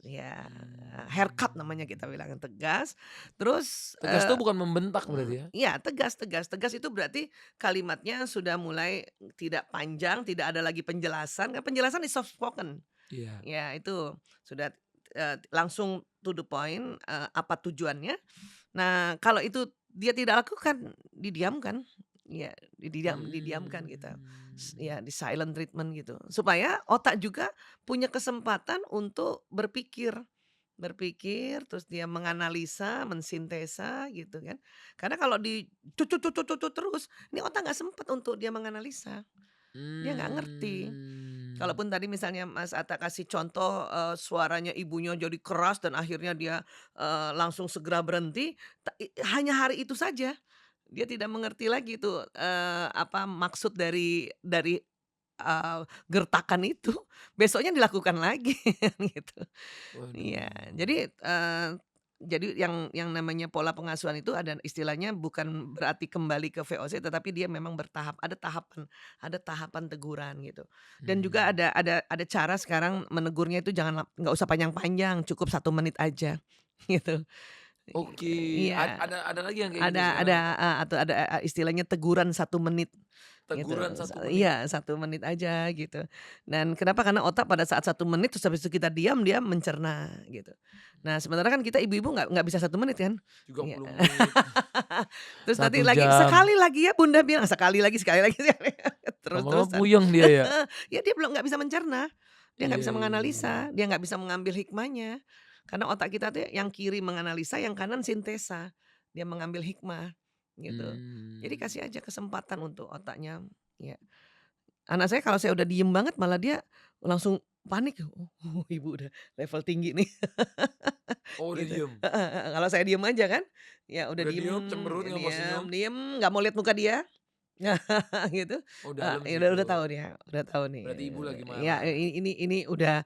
ya, haircut namanya mmm. kita bilang, tegas. Terus, Tegas tuh bukan membentak berarti ya? iya tegas tegas tegas itu berarti kalimatnya sudah mulai tidak panjang, tidak ada lagi penjelasan, kan penjelasan di soft spoken. Iya. Ya itu sudah, langsung to the point, apa tujuannya. Nah kalau itu dia tidak lakukan, didiamkan. Ya didiamkan gitu. Mmm. Ya di silent treatment gitu. Supaya otak juga punya kesempatan untuk berpikir. Berpikir, terus dia menganalisa, mensintesa gitu kan. Karena kalau di terus, ini otak nggak sempet untuk dia menganalisa, dia nggak ngerti. Mmm. Kalaupun tadi misalnya Mas Atta kasih contoh, suaranya ibunya jadi keras dan akhirnya dia, langsung segera berhenti, hanya hari itu saja. Dia tidak mengerti lagi tuh, apa maksud dari, gertakan itu, besoknya dilakukan lagi gitu. Iya, Waduh. jadi yang namanya pola pengasuhan itu ada istilahnya bukan berarti kembali ke VOC, tetapi dia memang bertahap, ada tahapan teguran gitu. Dan juga Mmm. ada cara sekarang menegurnya itu nggak usah panjang-panjang, cukup 1 menit aja gitu. Oke, Iya, ada lagi yang kayak gitu ada, sekarang? atau ada, istilahnya teguran 1 menit. Gitu, Teguran 1 menit? iya 1 menit aja gitu. Dan kenapa, karena otak pada saat 1 menit terus habis itu kita diam, dia mencerna gitu. Nah sementara kan kita ibu-ibu nggak bisa 1 menit kan. Iya. 30 menit, Terus nanti 1 lagi, jam, "Sekali lagi ya Bunda bilang," sekali lagi lama-lama terus-terusan. puyeng dia ya? Ya dia belum nggak bisa mencerna, dia nggak Iya bisa iya iya. menganalisa, dia nggak bisa mengambil hikmahnya. Karena otak kita tuh yang kiri menganalisa, yang kanan sintesa, dia mengambil hikmah gitu. Jadi Mmm. kasih aja kesempatan untuk otaknya, ya. Anak saya kalau saya udah diem banget malah dia langsung panik, "Oh ibu udah level tinggi nih," Oh udah gitu. diem? Heeh heeh, kalau saya diem aja kan, ya udah Udah diem diem, cemberut, nggak mau diem senyum? diem, nggak mau lihat muka dia. Gitu, Oh dalem ya sih udah itu, tahu dia, udah tahu nih, berarti ibu lagi ya marah, ini udah,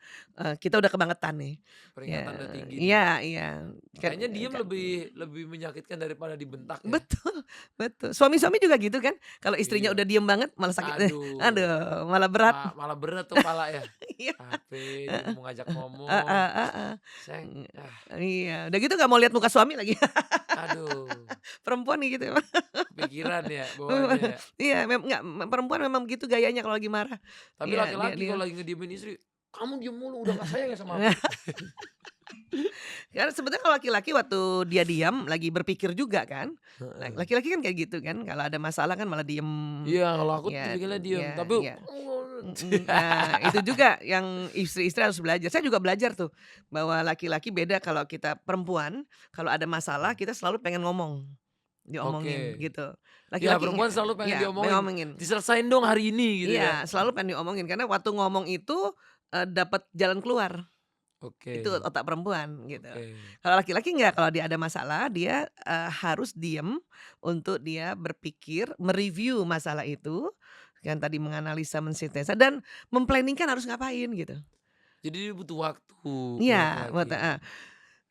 kita udah kebangetan nih. Ya, peringatan udah tinggi nih. iya iya, kan Kayaknya diem kan lebih lebih menyakitkan daripada dibentak ya? betul betul. Suami-suami juga gitu kan, kalau istrinya Iya. udah diem banget malah sakit, Aduh, aduh malah berat. malah berat tuh pala ya. Iya, Capek juga heeh, mau ngajak heeh ngomong, heeh. seng, ah, Iya, udah gitu nggak mau lihat muka suami lagi. aduh, Perempuan nih gitu. kepikiran ya bawaannya ya. Iya, nggak, perempuan memang gitu gayanya kalau lagi marah. Tapi Iya, dia laki-laki dia kalau lagi ngediemin istri, "Kamu diem mulu, udah nggak sayang ya sama aku?" karena sebetulnya kalau laki-laki waktu dia diam lagi berpikir juga kan. Heeh. Laki-laki kan kayak gitu kan, kalau ada masalah kan malah diem. Iya, kalau aku tuh Ya tipikalnya diem, ya tapi ya. Nah, itu juga yang istri-istri harus belajar. Saya juga belajar tuh, bahwa laki-laki beda kalau kita perempuan, kalau ada masalah kita selalu pengen ngomong, diomongin oke. gitu. Ya Laki-laki perempuan selalu pengen ya diomongin, pengen ngomongin. "Diselesain dong hari ini," gitu ya. Iya, selalu pengen diomongin karena waktu ngomong itu, dapat jalan keluar. Itu Oke otak perempuan gitu. oke. Kalau laki-laki enggak, kalau dia ada masalah dia, harus diem untuk dia berpikir, mereview masalah itu, yang tadi menganalisa, mensintesa dan harus ngapain gitu. Jadi dia butuh waktu kalau Iya, laki-laki.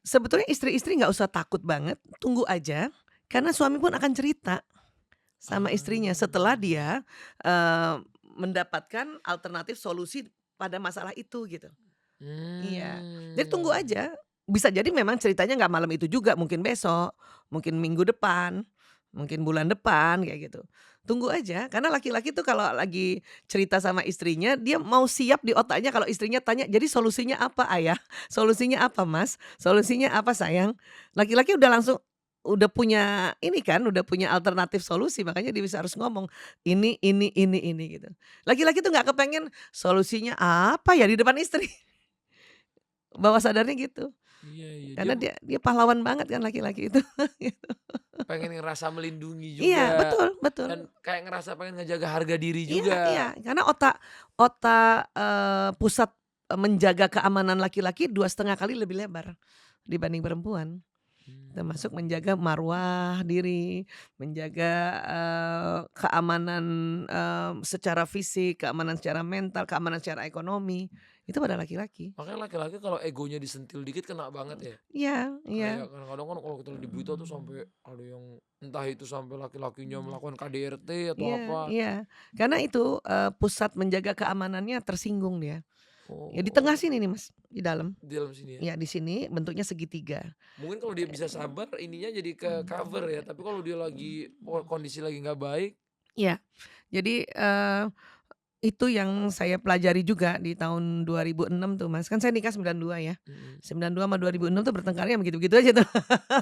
sebetulnya istri-istri nggak usah takut banget, tunggu aja, karena suami pun akan cerita sama istrinya setelah Ah, dia, mendapatkan alternatif solusi pada masalah itu gitu. Iya, jadi tunggu Mmm. aja. Bisa jadi memang ceritanya nggak malam itu juga, mungkin besok, mungkin minggu depan, mungkin bulan depan kayak gitu. Tunggu aja, karena laki-laki tuh kalau lagi cerita sama istrinya, dia mau siap di otaknya kalau istrinya tanya, "Jadi solusinya apa ayah? Solusinya apa mas? Solusinya apa sayang?" Laki-laki udah langsung udah punya ini kan, udah punya alternatif solusi, makanya dia bisa harus ngomong, ini," gitu. Laki-laki tuh nggak kepengen solusinya apa ya di depan istri. Bawah sadarnya gitu, Iya iya, dia karena dia pahlawan banget kan laki-laki itu, gitu. pengen ngerasa melindungi Iya, juga, betul betul. dan kayak ngerasa pengen ngejaga harga diri Iya iya, juga. karena otak otak, pusat, menjaga keamanan laki-laki 2,5 kali lebih lebar dibanding perempuan. Termasuk Mmm. menjaga marwah diri, menjaga, keamanan, secara fisik, keamanan secara mental, keamanan secara ekonomi, itu pada laki-laki. Makanya laki-laki kalau egonya disentil dikit kena banget ya. Iya iya. Kayak kadang-kadang kan kalau kita lihat di berita tuh sampai ada yang entah itu sampai laki-lakinya melakukan KDRT atau Iya apa. iya, karena itu, pusat menjaga keamanannya tersinggung dia. Ya di tengah Oh, sini nih Mas, di dalam. di dalam sini ya. Ya di sini bentuknya segitiga. Mungkin kalau dia bisa sabar ininya jadi ke-cover ya, tapi kalau dia lagi kondisi lagi nggak baik. Iya, jadi, itu yang saya pelajari juga di tahun 2006 tuh Mas, kan saya nikah 92 ya. Mhm, 92 sama 2006 tuh bertengkarnya begitu-begitu aja tuh,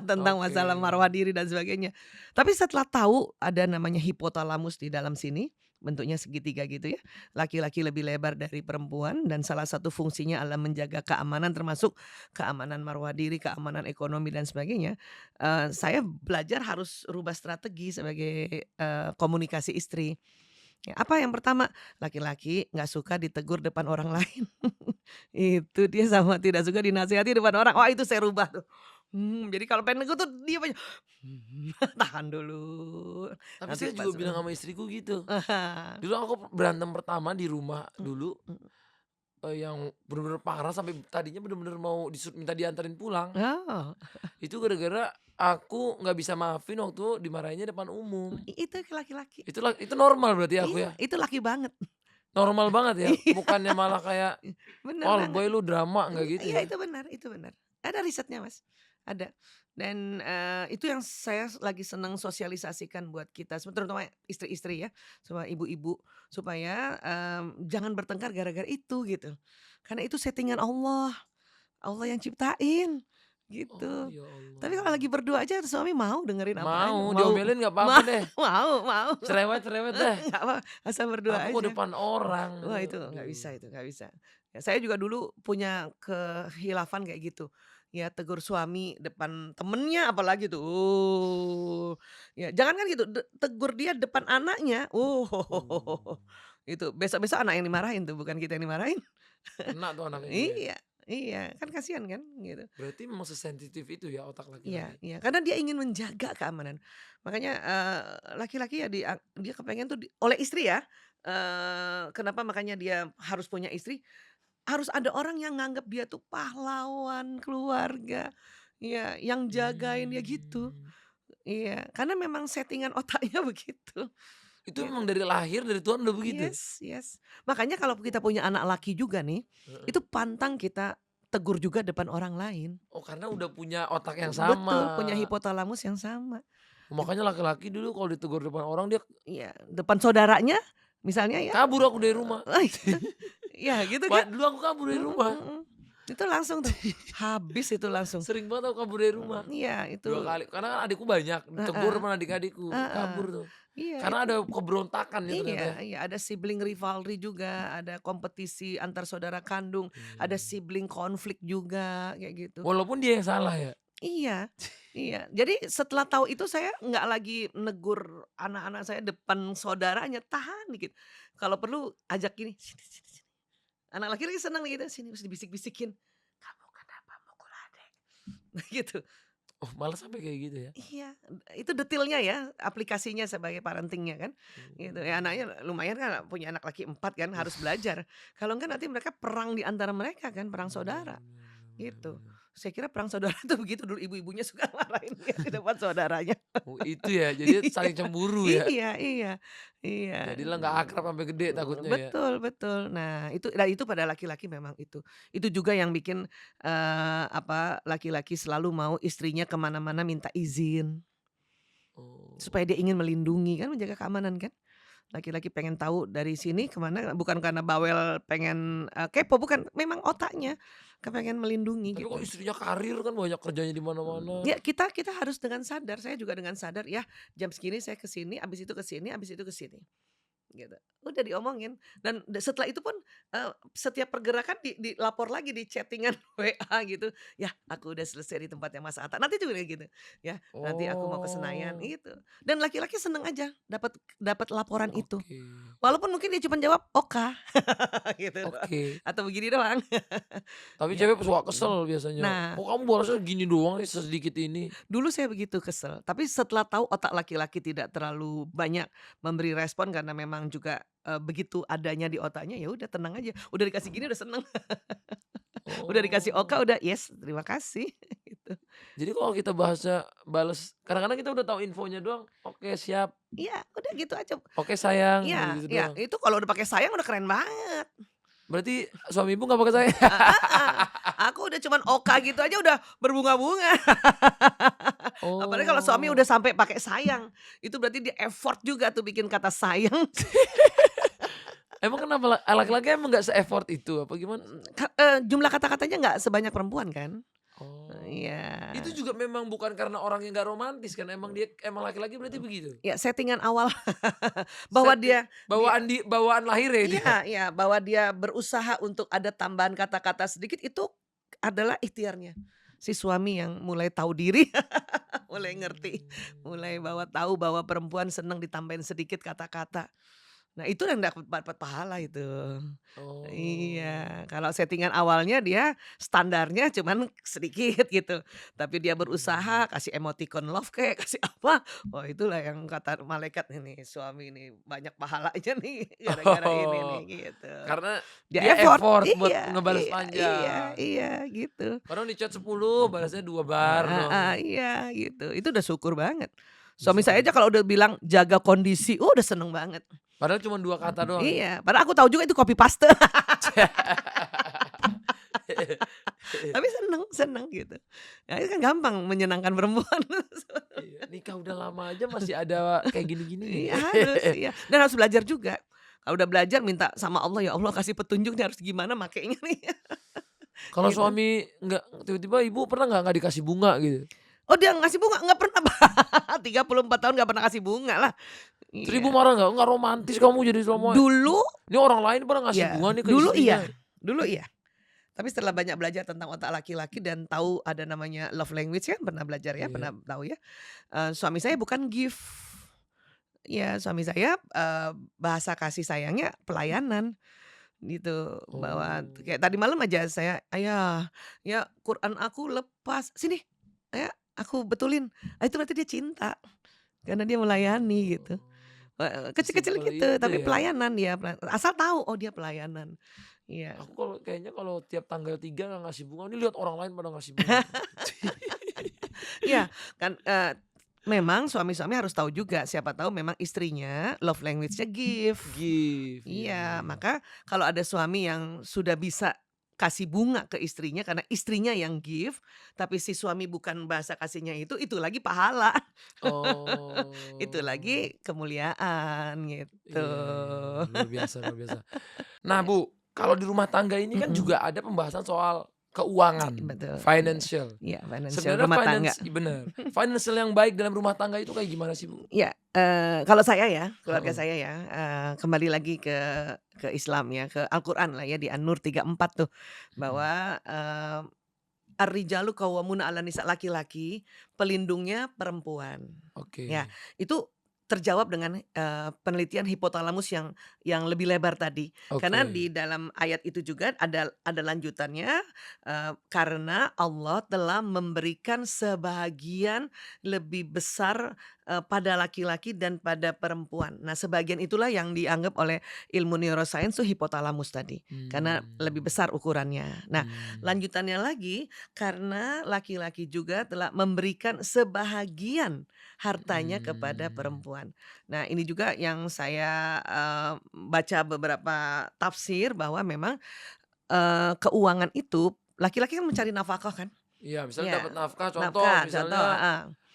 tentang oke. masalah marwah diri dan sebagainya. Tapi setelah tahu ada namanya hipotalamus di dalam sini, bentuknya segitiga gitu ya, laki-laki lebih lebar dari perempuan dan salah satu fungsinya adalah menjaga keamanan termasuk keamanan marwah diri, keamanan ekonomi dan sebagainya. Saya belajar harus rubah strategi sebagai, komunikasi istri. Ya, apa yang pertama, laki-laki nggak suka ditegur depan orang lain. Itu dia sama tidak suka dinasihati depan orang. Wah itu saya rubah tuh. Jadi kalau pengen negur tuh diam aja. Tahan dulu, Tapi nanti saya pas juga bilang sama istriku gitu. ah Dulu aku berantem pertama di rumah mhm dulu, mhm. yang bener-bener parah sampai tadinya bener-bener mau minta dianterin pulang. Oh, Itu gara-gara aku nggak bisa maafin waktu dimarahinnya depan umum. itu laki-laki. Itu normal berarti aku Iya, ya? itu laki banget. Normal banget ya? Iya, Bukannya malah kayak, bener "Oh banget. boy lu drama," nggak gitu Iya ya? itu benar itu benar. Ada risetnya Mas, ada. Dan, itu yang saya lagi senang sosialisasikan buat kita terutama istri-istri ya, sama ibu-ibu supaya, jangan bertengkar gara-gara itu gitu. Karena itu settingan Allah, Allah yang ciptain, Oh gitu. ya Tapi kalau lagi Allah. berdua aja suami mau dengerin apa Mau, aja, mau diomelin nggak apa-apa mau deh, mau, cerewet-cerewet deh, nggak apa, asal berdua aku ke aja. depan orang, Wah itu nggak aduh. bisa itu, nggak bisa. Ya saya juga dulu punya kehilafan kayak gitu. Ya tegur suami depan temennya apalagi tuh, ya jangan kan gitu, tegur dia depan anaknya, Uh, itu besok-besok anak yang dimarahin tuh, bukan kita yang dimarahin. kena tuh anaknya juga ya? Iya iya, kan kasihan kan, gitu. Berarti memang sesensitif itu ya otak Iya laki-laki? iya, karena dia ingin menjaga keamanan. Makanya, laki-laki ya dia kepengen tuh oleh istri ya, kenapa makanya dia harus punya istri, harus ada orang yang nganggap dia tuh pahlawan keluarga, iya, yang jagain dia gitu. Mmm, Iya, karena memang settingan otaknya begitu, itu gitu. memang dari lahir, dari Tuhan udah begitu? Yes yes. Makanya kalau kita punya anak laki juga nih, Heeh. itu pantang kita tegur juga depan orang lain. Oh karena udah punya otak yang sama. Betul, punya hipotalamus yang sama. Makanya laki-laki dulu kalau ditegur depan orang dia, Iya, depan saudaranya misalnya ya, "Kabur aku dari rumah." itu, ya gitu kan? Dulu aku kabur dari Mhm rumah, mhm. Itu langsung tuh, habis itu langsung. sering banget aku kabur dari rumah. Iya itu 2 kali, karena kan adikku banyak, ditegur heeh sama adik-adikku, heeh. kabur tuh. Iya Karena itu ada keberontakan ya ternyata ya. iya iya, ada sibling rivalry juga, ada kompetisi antar saudara kandung, ada Mmm. sibling konflik juga, kayak gitu. Walaupun dia yang salah ya? Iya iya. Jadi setelah tahu itu saya nggak lagi negur anak-anak saya depan saudaranya, tahan dikit. Kalau perlu ajak gini, "Sini sini sini." Anak laki-laki senang gitu, sini terus dibisik-bisikin, "Kamu kenapa mukul adek?" Nah gitu. Oh malah sampai kayak gitu ya? Iya, itu detailnya ya, aplikasinya sebagai parenting-nya kan, gitu. Ya Mmm. anaknya lumayan kan punya anak laki 4 kan, harus belajar. Kalau enggak nanti mereka perang di antara mereka kan, perang Bener saudara, bener bener gitu. bener. Saya kira perang saudara tuh begitu dulu ibu-ibunya suka marahin dia di depan saudaranya. Oh itu ya, jadi saling cemburu ya? Iya iya iya, Jadilah nggak akrab sampai gede takutnya ya? betul betul. Nah itu pada laki-laki memang itu. Itu juga yang bikin, laki-laki selalu mau istrinya kemana mana minta izin, supaya Oh, dia ingin melindungi, kan menjaga keamanan kan. Laki-laki pengen tahu dari sini kemana bukan karena bawel pengen, kepo, bukan, memang otaknya kepengen melindungi tapi kok gitu. istrinya karir kan banyak kerjanya di mana-mana. Ya kita kita harus dengan sadar, saya juga dengan sadar ya jam segini saya ke sini, habis itu ke sini, habis itu ke sini. Gitu. Udah diomongin dan setelah itu pun, setiap pergerakan dilapor lagi di chatting-an WA gitu, "Ya aku udah selesai di tempatnya Mas Atta," nanti juga kayak gitu, "Ya nanti aku mau ke Senayan," Oh, gitu. Dan laki-laki seneng aja dapat dapat laporan itu. oke. Walaupun mungkin dia cuma jawab, "Oka," gitu doang, Oke. atau begini doang. Tapi Ya, cewek suka kesel biasanya, nah, "Kok kamu balasnya gini doang sih sedikit ini?" dulu saya begitu kesel, tapi setelah tahu otak laki-laki tidak terlalu banyak memberi respon karena memang juga, begitu adanya di otaknya, ya udah tenang aja, udah dikasih gini udah seneng, udah dikasih oka Oh. udah, "Yes, terima kasih," gitu. Jadi kalau kita bahasnya bales kadang-kadang kita udah tahu infonya doang, "Oke siap, Iya, udah gitu aja. oke sayang," Iya gitu-gitu iya, doang. itu kalau udah pakai sayang udah keren banget. Berarti suami ibu nggak pakai sayang? Heeh, aku udah cuman oka gitu aja udah berbunga-bunga. Apalagi kalau suami Oh, udah sampai pakai sayang, itu berarti dia effort juga tuh bikin kata sayang. emang kenapa laki-laki emang nggak se-effort itu apa gimana? Jumlah kata-katanya nggak sebanyak perempuan kan? Oh, Iya. itu juga memang bukan karena orangnya nggak romantis kan, emang laki-laki berarti begitu? Ya settingan awal bahwa Setting dia bawaan lahir ya dia? iya iya, bahwa dia berusaha untuk ada tambahan kata-kata sedikit itu adalah ikhtiarnya. Si suami yang mulai tahu diri, mulai ngerti, mulai bahwa tahu bahwa perempuan senang ditambahin sedikit kata-kata. Nah itu yang dapat pahala itu. Oh, Iya, kalau settingan awalnya dia standarnya cuman sedikit gitu, tapi dia berusaha mmm, kasih emoticon love kek, kasih apa, oh itulah yang kata malaikat ini, suami ini banyak pahalanya nih gara-gara ini nih oh, gitu. karena Dia dia effort, effort buat iya ngebales iya iya panjang. iya gitu. Kadang di chat 10 balasnya 2 bar doang Heeh, ya. iya gitu, itu udah syukur banget. Suami saya Bersyukur. aja kalau udah bilang jaga kondisi, udah seneng banget. Padahal cuma 2 kata doang ya? Iya, padahal aku tahu juga itu copy paste. Tapi seneng seneng gitu. Ya itu kan gampang menyenangkan perempuan. Iya, nikah udah lama aja masih ada kayak gini-gini nih. Iya harus, iya. Dan harus belajar juga. Kalau udah belajar minta sama Allah, "Ya Allah kasih petunjuk nih harus gimana makainya nih." Kalau Gitu. suami tiba-tiba ibu pernah nggak dikasih bunga gitu? Oh dia ngasih bunga? Nggak pernah, 34 tahun nggak pernah kasih bunga lah. Terus ibu Iya. marah nggak? "Nggak romantis kamu jadi selama Dulu ini orang lain pernah ngasih ya, bunga nih ke dulu istrinya." iya dulu iya. Tapi setelah banyak belajar tentang otak laki-laki dan tahu ada namanya love language kan, pernah belajar ya, Iya. pernah tahu ya. Suami saya bukan gift. Ya suami saya, bahasa kasih sayangnya pelayanan, gitu. Bahwa Oh. kayak tadi malam aja saya, "Ayah, ya Quran aku lepas, sini, ya aku betulin." Itu berarti dia cinta, karena dia melayani gitu. Oh. Kecil-kecil Sesimpel gitu, itu tapi ya. pelayanan dia, asal tahu, oh dia pelayanan. Iya. Aku kalau tiap tanggal 3 nggak ngasih bunga, "Ini lihat orang lain pada ngasih bunga." Iya, kan, memang suami-suami harus tahu juga, siapa tahu memang istrinya love language-nya gift. Gift, iya iya Iya, iya. maka kalau ada suami yang sudah bisa kasih bunga ke istrinya karena istrinya yang give, tapi si suami bukan bahasa kasihnya itu lagi pahala, itu Oh. lagi kemuliaan gitu. Iya iya iya, luar biasa luar biasa. Nah Bu, kalau di rumah tangga ini kan Mhm, juga ada pembahasan soal keuangan, betul, bener. financial. Iya, financial Sebenarnya rumah tangga. bener, financial yang baik dalam rumah tangga itu kayak gimana sih Bu? Iya, kalau saya ya, keluarga Heeh, saya ya, kembali lagi ke Islam ya, ke Al-Qur'an lah ya di An-Nur 34 tuh, mhm, bahwa, "Ar-rijalu qawwamuna 'alan nisa", laki-laki pelindungnya perempuan. Ya, oke. itu terjawab dengan, penelitian hipotalamus yang lebih lebar tadi. Karena Oke. di dalam ayat itu juga ada lanjutannya, karena Allah telah memberikan sebahagian lebih besar, pada laki-laki dan pada perempuan. Nah, sebagian itulah yang dianggap oleh ilmu neuroscience tuh hipotalamus tadi, karena lebih Mmm, besar ukurannya. Nah, mmm, lanjutannya lagi, karena laki-laki juga telah memberikan sebahagian hartanya kepada mmm. perempuan. Nah, ini juga yang saya, baca beberapa tafsir bahwa memang, keuangan itu laki-laki kan mencari nafkah kan? Iya, misalnya Ya, dapat nafkah contoh nafkah contoh, misalnya,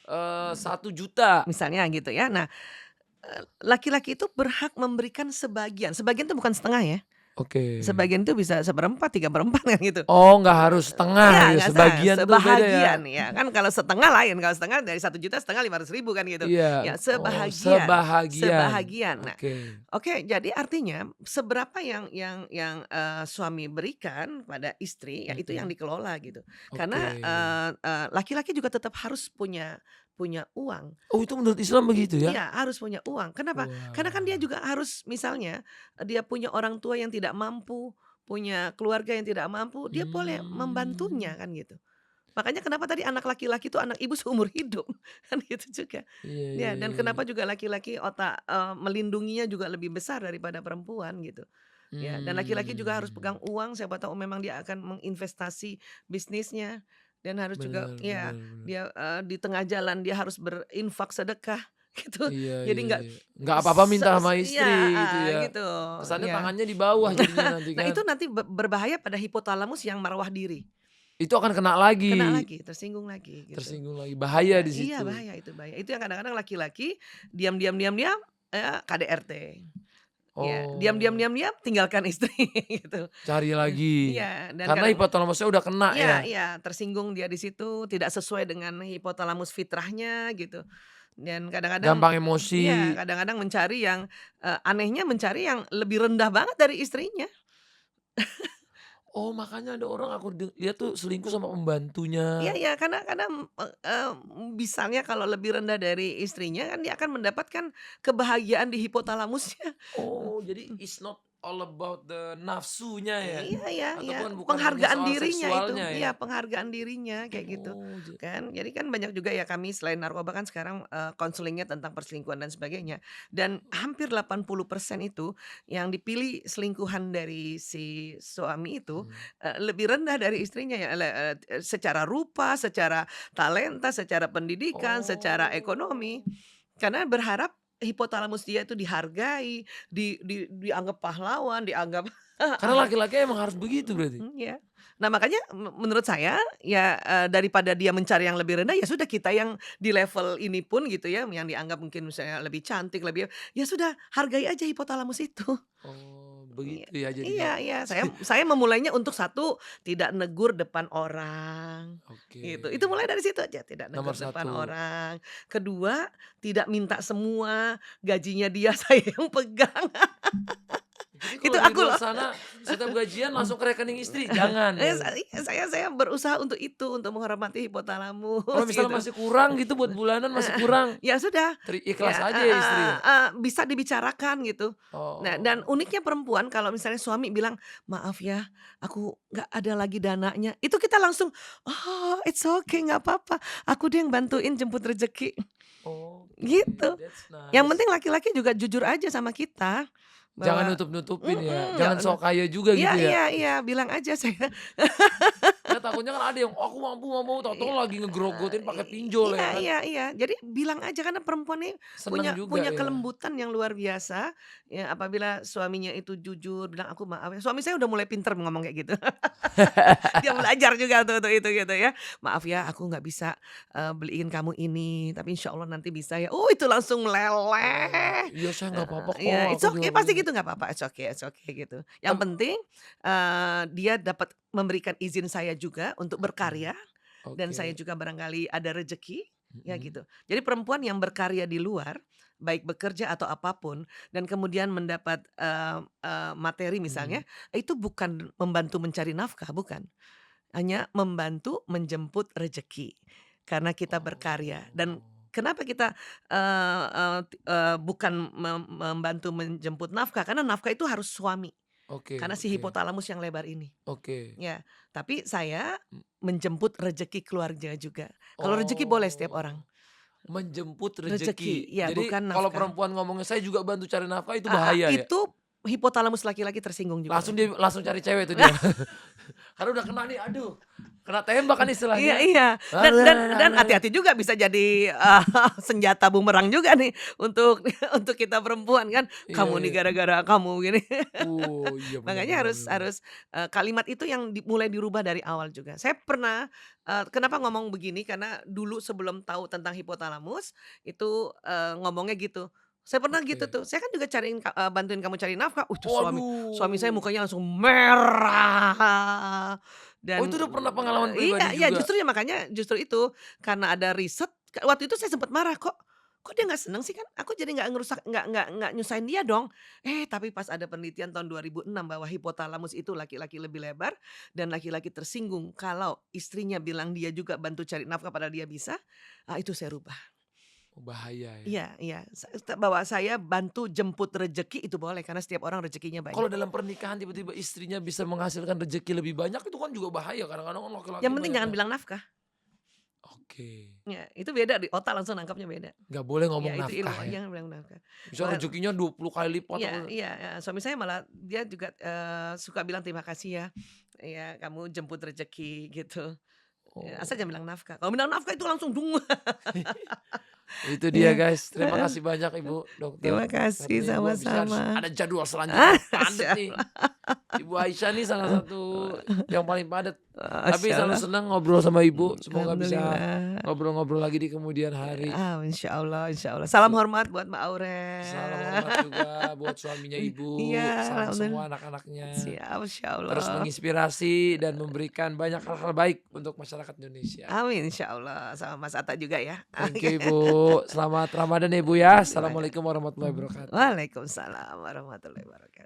heeh, 1 juta. misalnya gitu ya. Nah, laki-laki itu berhak memberikan sebagian, sebagian itu bukan setengah ya. Oke. Sebagian itu bisa seperempat, 3/4 kan gitu. Oh, nggak harus setengah Iya ya, nggak sebagian tuh beda ya? sebahagian ya kan kalau setengah lain, kalau setengah dari 1 juta setengah 500 ribu kan gitu. Iya. Ya Oh, sebahagian, sebahagian. sebahagian. Nah, Oke. oke jadi artinya seberapa yang, suami berikan pada istri ya itu yang Mhm. dikelola gitu. Oke. Karena, laki-laki juga tetap harus punya punya uang. Oh, itu menurut Islam begitu ya? Iya, harus punya uang. Kenapa? Karena kan dia Wah. juga harus misalnya, dia punya orang tua yang tidak mampu, punya keluarga yang tidak mampu, dia boleh Mmm. membantunya kan gitu. Makanya kenapa tadi anak laki-laki itu anak ibu seumur hidup, kan gitu juga. Iya iya Ya, dan iya iya. kenapa juga laki-laki otak, melindunginya juga lebih besar daripada perempuan gitu. Ya, dan laki-laki juga harus Mmm. pegang uang, siapa tahu memang dia akan menginvestasi bisnisnya dan harus juga Bener ya bener bener. dia, di tengah jalan dia harus berinfak sedekah gitu. Iya Jadi iya nggak iya. Nggak apa-apa minta sama iya, istri gitu ya. gitu, Kesannya ya. tangannya di bawah jadinya nanti Nah, kan. itu nanti berbahaya pada hipotalamus yang marwah diri, Itu akan kena kena lagi, lagi, tersinggung lagi gitu. tersinggung lagi, bahaya Iya di iya situ. bahaya itu bahaya. Itu yang kadang-kadang laki-laki diam, KDRT. Ya, diam diam Oh, diam diam tinggalkan istri gitu. cari lagi. Iya, dan Karena kadang hipotalamusnya udah kena iya ya? iya, tersinggung dia di situ, tidak sesuai dengan hipotalamus fitrahnya gitu. Dan kadang-kadang Gampang emosi. iya, kadang-kadang mencari yang, anehnya mencari yang lebih rendah banget dari istrinya. Oh, makanya ada orang aku lihat tuh selingkuh sama Iya pembantunya. iya, karena, misalnya kalau lebih rendah dari istrinya kan dia akan mendapatkan kebahagiaan di hipotalamusnya. Oh, jadi it's not all about the nafsunya ya? Iya iya Atau iya, bukan hanya penghargaan soal dirinya itu, seksualnya ya? iya penghargaan dirinya kayak gitu, Oh, kan. Jadi kan banyak juga ya kami selain narkoba kan sekarang, konselingnya tentang perselingkuhan dan sebagainya. Dan hampir 80% itu yang dipilih selingkuhan dari si suami itu, mhm. lebih rendah dari istrinya ya, secara rupa, secara talenta, secara pendidikan, secara ekonomi. Oh, Karena berharap hipotalamus dia itu dihargai, dianggap pahlawan, dianggap karena laki-laki emang harus begitu berarti? Iya. Nah makanya menurut saya ya, daripada dia mencari yang lebih rendah, ya sudah kita yang di level ini pun gitu ya, yang dianggap mungkin misalnya lebih cantik, lebih ya sudah hargai aja hipotalamus itu. Oh, Iya begitu ya iya jadinya. iya, saya memulainya untuk satu, tidak negur depan orang, Oke, gitu. Itu mulai dari situ aja, tidak nomor negur depan satu. orang. Kedua, tidak minta semua, gajinya dia saya yang pegang. Jadi Itu kalau di aku luar loh. sana setiap gajian langsung ke rekening istri? Jangan ya? Iya, saya berusaha untuk itu, untuk menghormati Kalau hipotalamus misalnya gitu. masih kurang gitu buat bulanan masih Heeh, kurang, ya sudah, ikhlas ya aja ya istri ya? bisa dibicarakan gitu. Nah, dan Oh, uniknya perempuan kalau misalnya suami bilang, "Maaf ya, aku nggak ada lagi dananya," itu kita langsung, "Oh, it's okay, nggak apa-apa, aku deh yang bantuin jemput rezeki," oke, gitu. that's Yang nice. penting laki-laki juga jujur aja sama kita, Jangan bahwa nutup-nutupin ya, nggak jangan sok kaya juga iya gitu ya? iya iya, bilang aja saya Karena takutnya kan ada yang, "Aku mampu," tahu-tahu Iya, lagi ngegrogotin pakai pinjol ya kan? iya. Jadi bilang aja karena perempuan ini Seneng punya juga punya ya. kelembutan yang luar biasa, ya apabila suaminya itu jujur bilang, "Aku maaf ya." Suami saya udah mulai pinter ngomong kayak gitu. Dia belajar juga tuh untuk itu gitu ya. "Maaf ya aku nggak bisa, beliin kamu ini, tapi insya Allah nanti bisa ya." Oh itu langsung Oh, meleleh. iya saya nggak apa-apa Iya, kok, it's aku juga okay pasti begini. gitu, nggak apa-apa, it's okay gitu. Yang Tap penting, dia dapat memberikan izin saya juga untuk mhm, berkarya dan oke, saya juga barangkali ada rezeki, ya mhm, gitu. Jadi perempuan yang berkarya di luar, baik bekerja atau apapun dan kemudian mendapat, materi misalnya, mhm. itu bukan membantu mencari nafkah, bukan. Hanya membantu menjemput rezeki. Karena kita berkarya dan Oh. kenapa kita, bukan membantu menjemput nafkah, karena nafkah itu harus suami, Oke karena si oke hipotalamus yang lebar ini. oke. Ya, tapi saya M menjemput rejeki keluarga juga. Kalau rejeki boleh setiap orang. oh, menjemput Rejeki, rezeki. ya Jadi bukan kalau nafkah. perempuan ngomongnya, "Saya juga bantu cari nafkah," itu bahaya ya? Itu hipotalamus laki-laki tersinggung juga Langsung nanti. dia langsung cari cewek tuh dia. Karena udah kena nih, aduh, kena tembak kan Iya istilahnya. iya, dan hati-hati juga bisa jadi, senjata bumerang juga nih untuk untuk kita perempuan kan, Iya "Kamu nih iya. gara-gara kamu," gini. Oh, iya benar Makanya benar harus benar benar. harus, kalimat itu yang mulai dirubah dari awal juga. Saya pernah, kenapa ngomong begini, karena dulu sebelum tahu tentang hipotalamus, itu, ngomongnya gitu. Saya pernah gitu Oke. tuh, saya kan juga bantuin kamu cari nafkah, tuh suami saya Waduh. mukanya langsung merah Oh, itu dan udah pernah pengalaman iya pribadi iya, juga? justru ya makanya justru itu, karena ada riset, waktu itu saya sempat marah, kok dia nggak seneng sih, kan aku jadi nggak ngerusak, nggak nyusahin dia dong. Tapi pas ada penelitian tahun 2006 bahwa hipotalamus itu laki-laki lebih lebar dan laki-laki tersinggung kalau istrinya bilang dia juga bantu cari nafkah padahal dia bisa, itu saya rubah. Oh, bahaya ya. Iya iya, bahwa saya bantu jemput rejeki itu boleh karena setiap orang rezekinya Kalau banyak. dalam pernikahan tiba-tiba istrinya bisa menghasilkan rezeki lebih banyak, itu kan juga bahaya, kadang-kadang kan laki-laki Yang penting banyak jangan yang bilang nafkah. oke, Ya, itu beda di otak langsung nangkapnya beda. nggak boleh Ya ngomong itu nafkah ilmu, ya. jangan bilang nafkah. Bisa Wah, rezekinya 20 kali lipat iya apa. iya, suami saya malah dia juga, suka bilang terima kasih ya, ya kamu jemput rezeki gitu. Ya, asal jangan Oh. bilang nafkah. Kalau bilang nafkah itu langsung Itu dia Iya, guys, terima heeh. kasih banyak Ibu Dokter. Terima kasih, Katanya Ibu habis harus sama-sama. ada jadwal selanjutnya, padat Masya nih. Allah. Ibu Aisyah nih salah satu yang paling padat. Tapi Masya selalu Allah. senang ngobrol sama Ibu, semoga bisa Alhamdulillah. ngobrol-ngobrol lagi di kemudian hari. Insya Allah insya Allah. Salam hormat buat Mbak Salam Auren. hormat juga buat suaminya Iya, Ibu, sama alhamdulillah. semua anak-anaknya. Siap, insya Terus Allah. menginspirasi dan memberikan banyak hal-hal baik untuk masyarakat Indonesia. Amin, insya Allah. Sama Mas Atta juga ya. Thank you Ibu. Selamat Ramadan ya Ibu ya. Terima kasih. Assalamualaikum warahmatullahi wabarakatuh. Waalaikumsalam warahmatullahi wabarakatuh.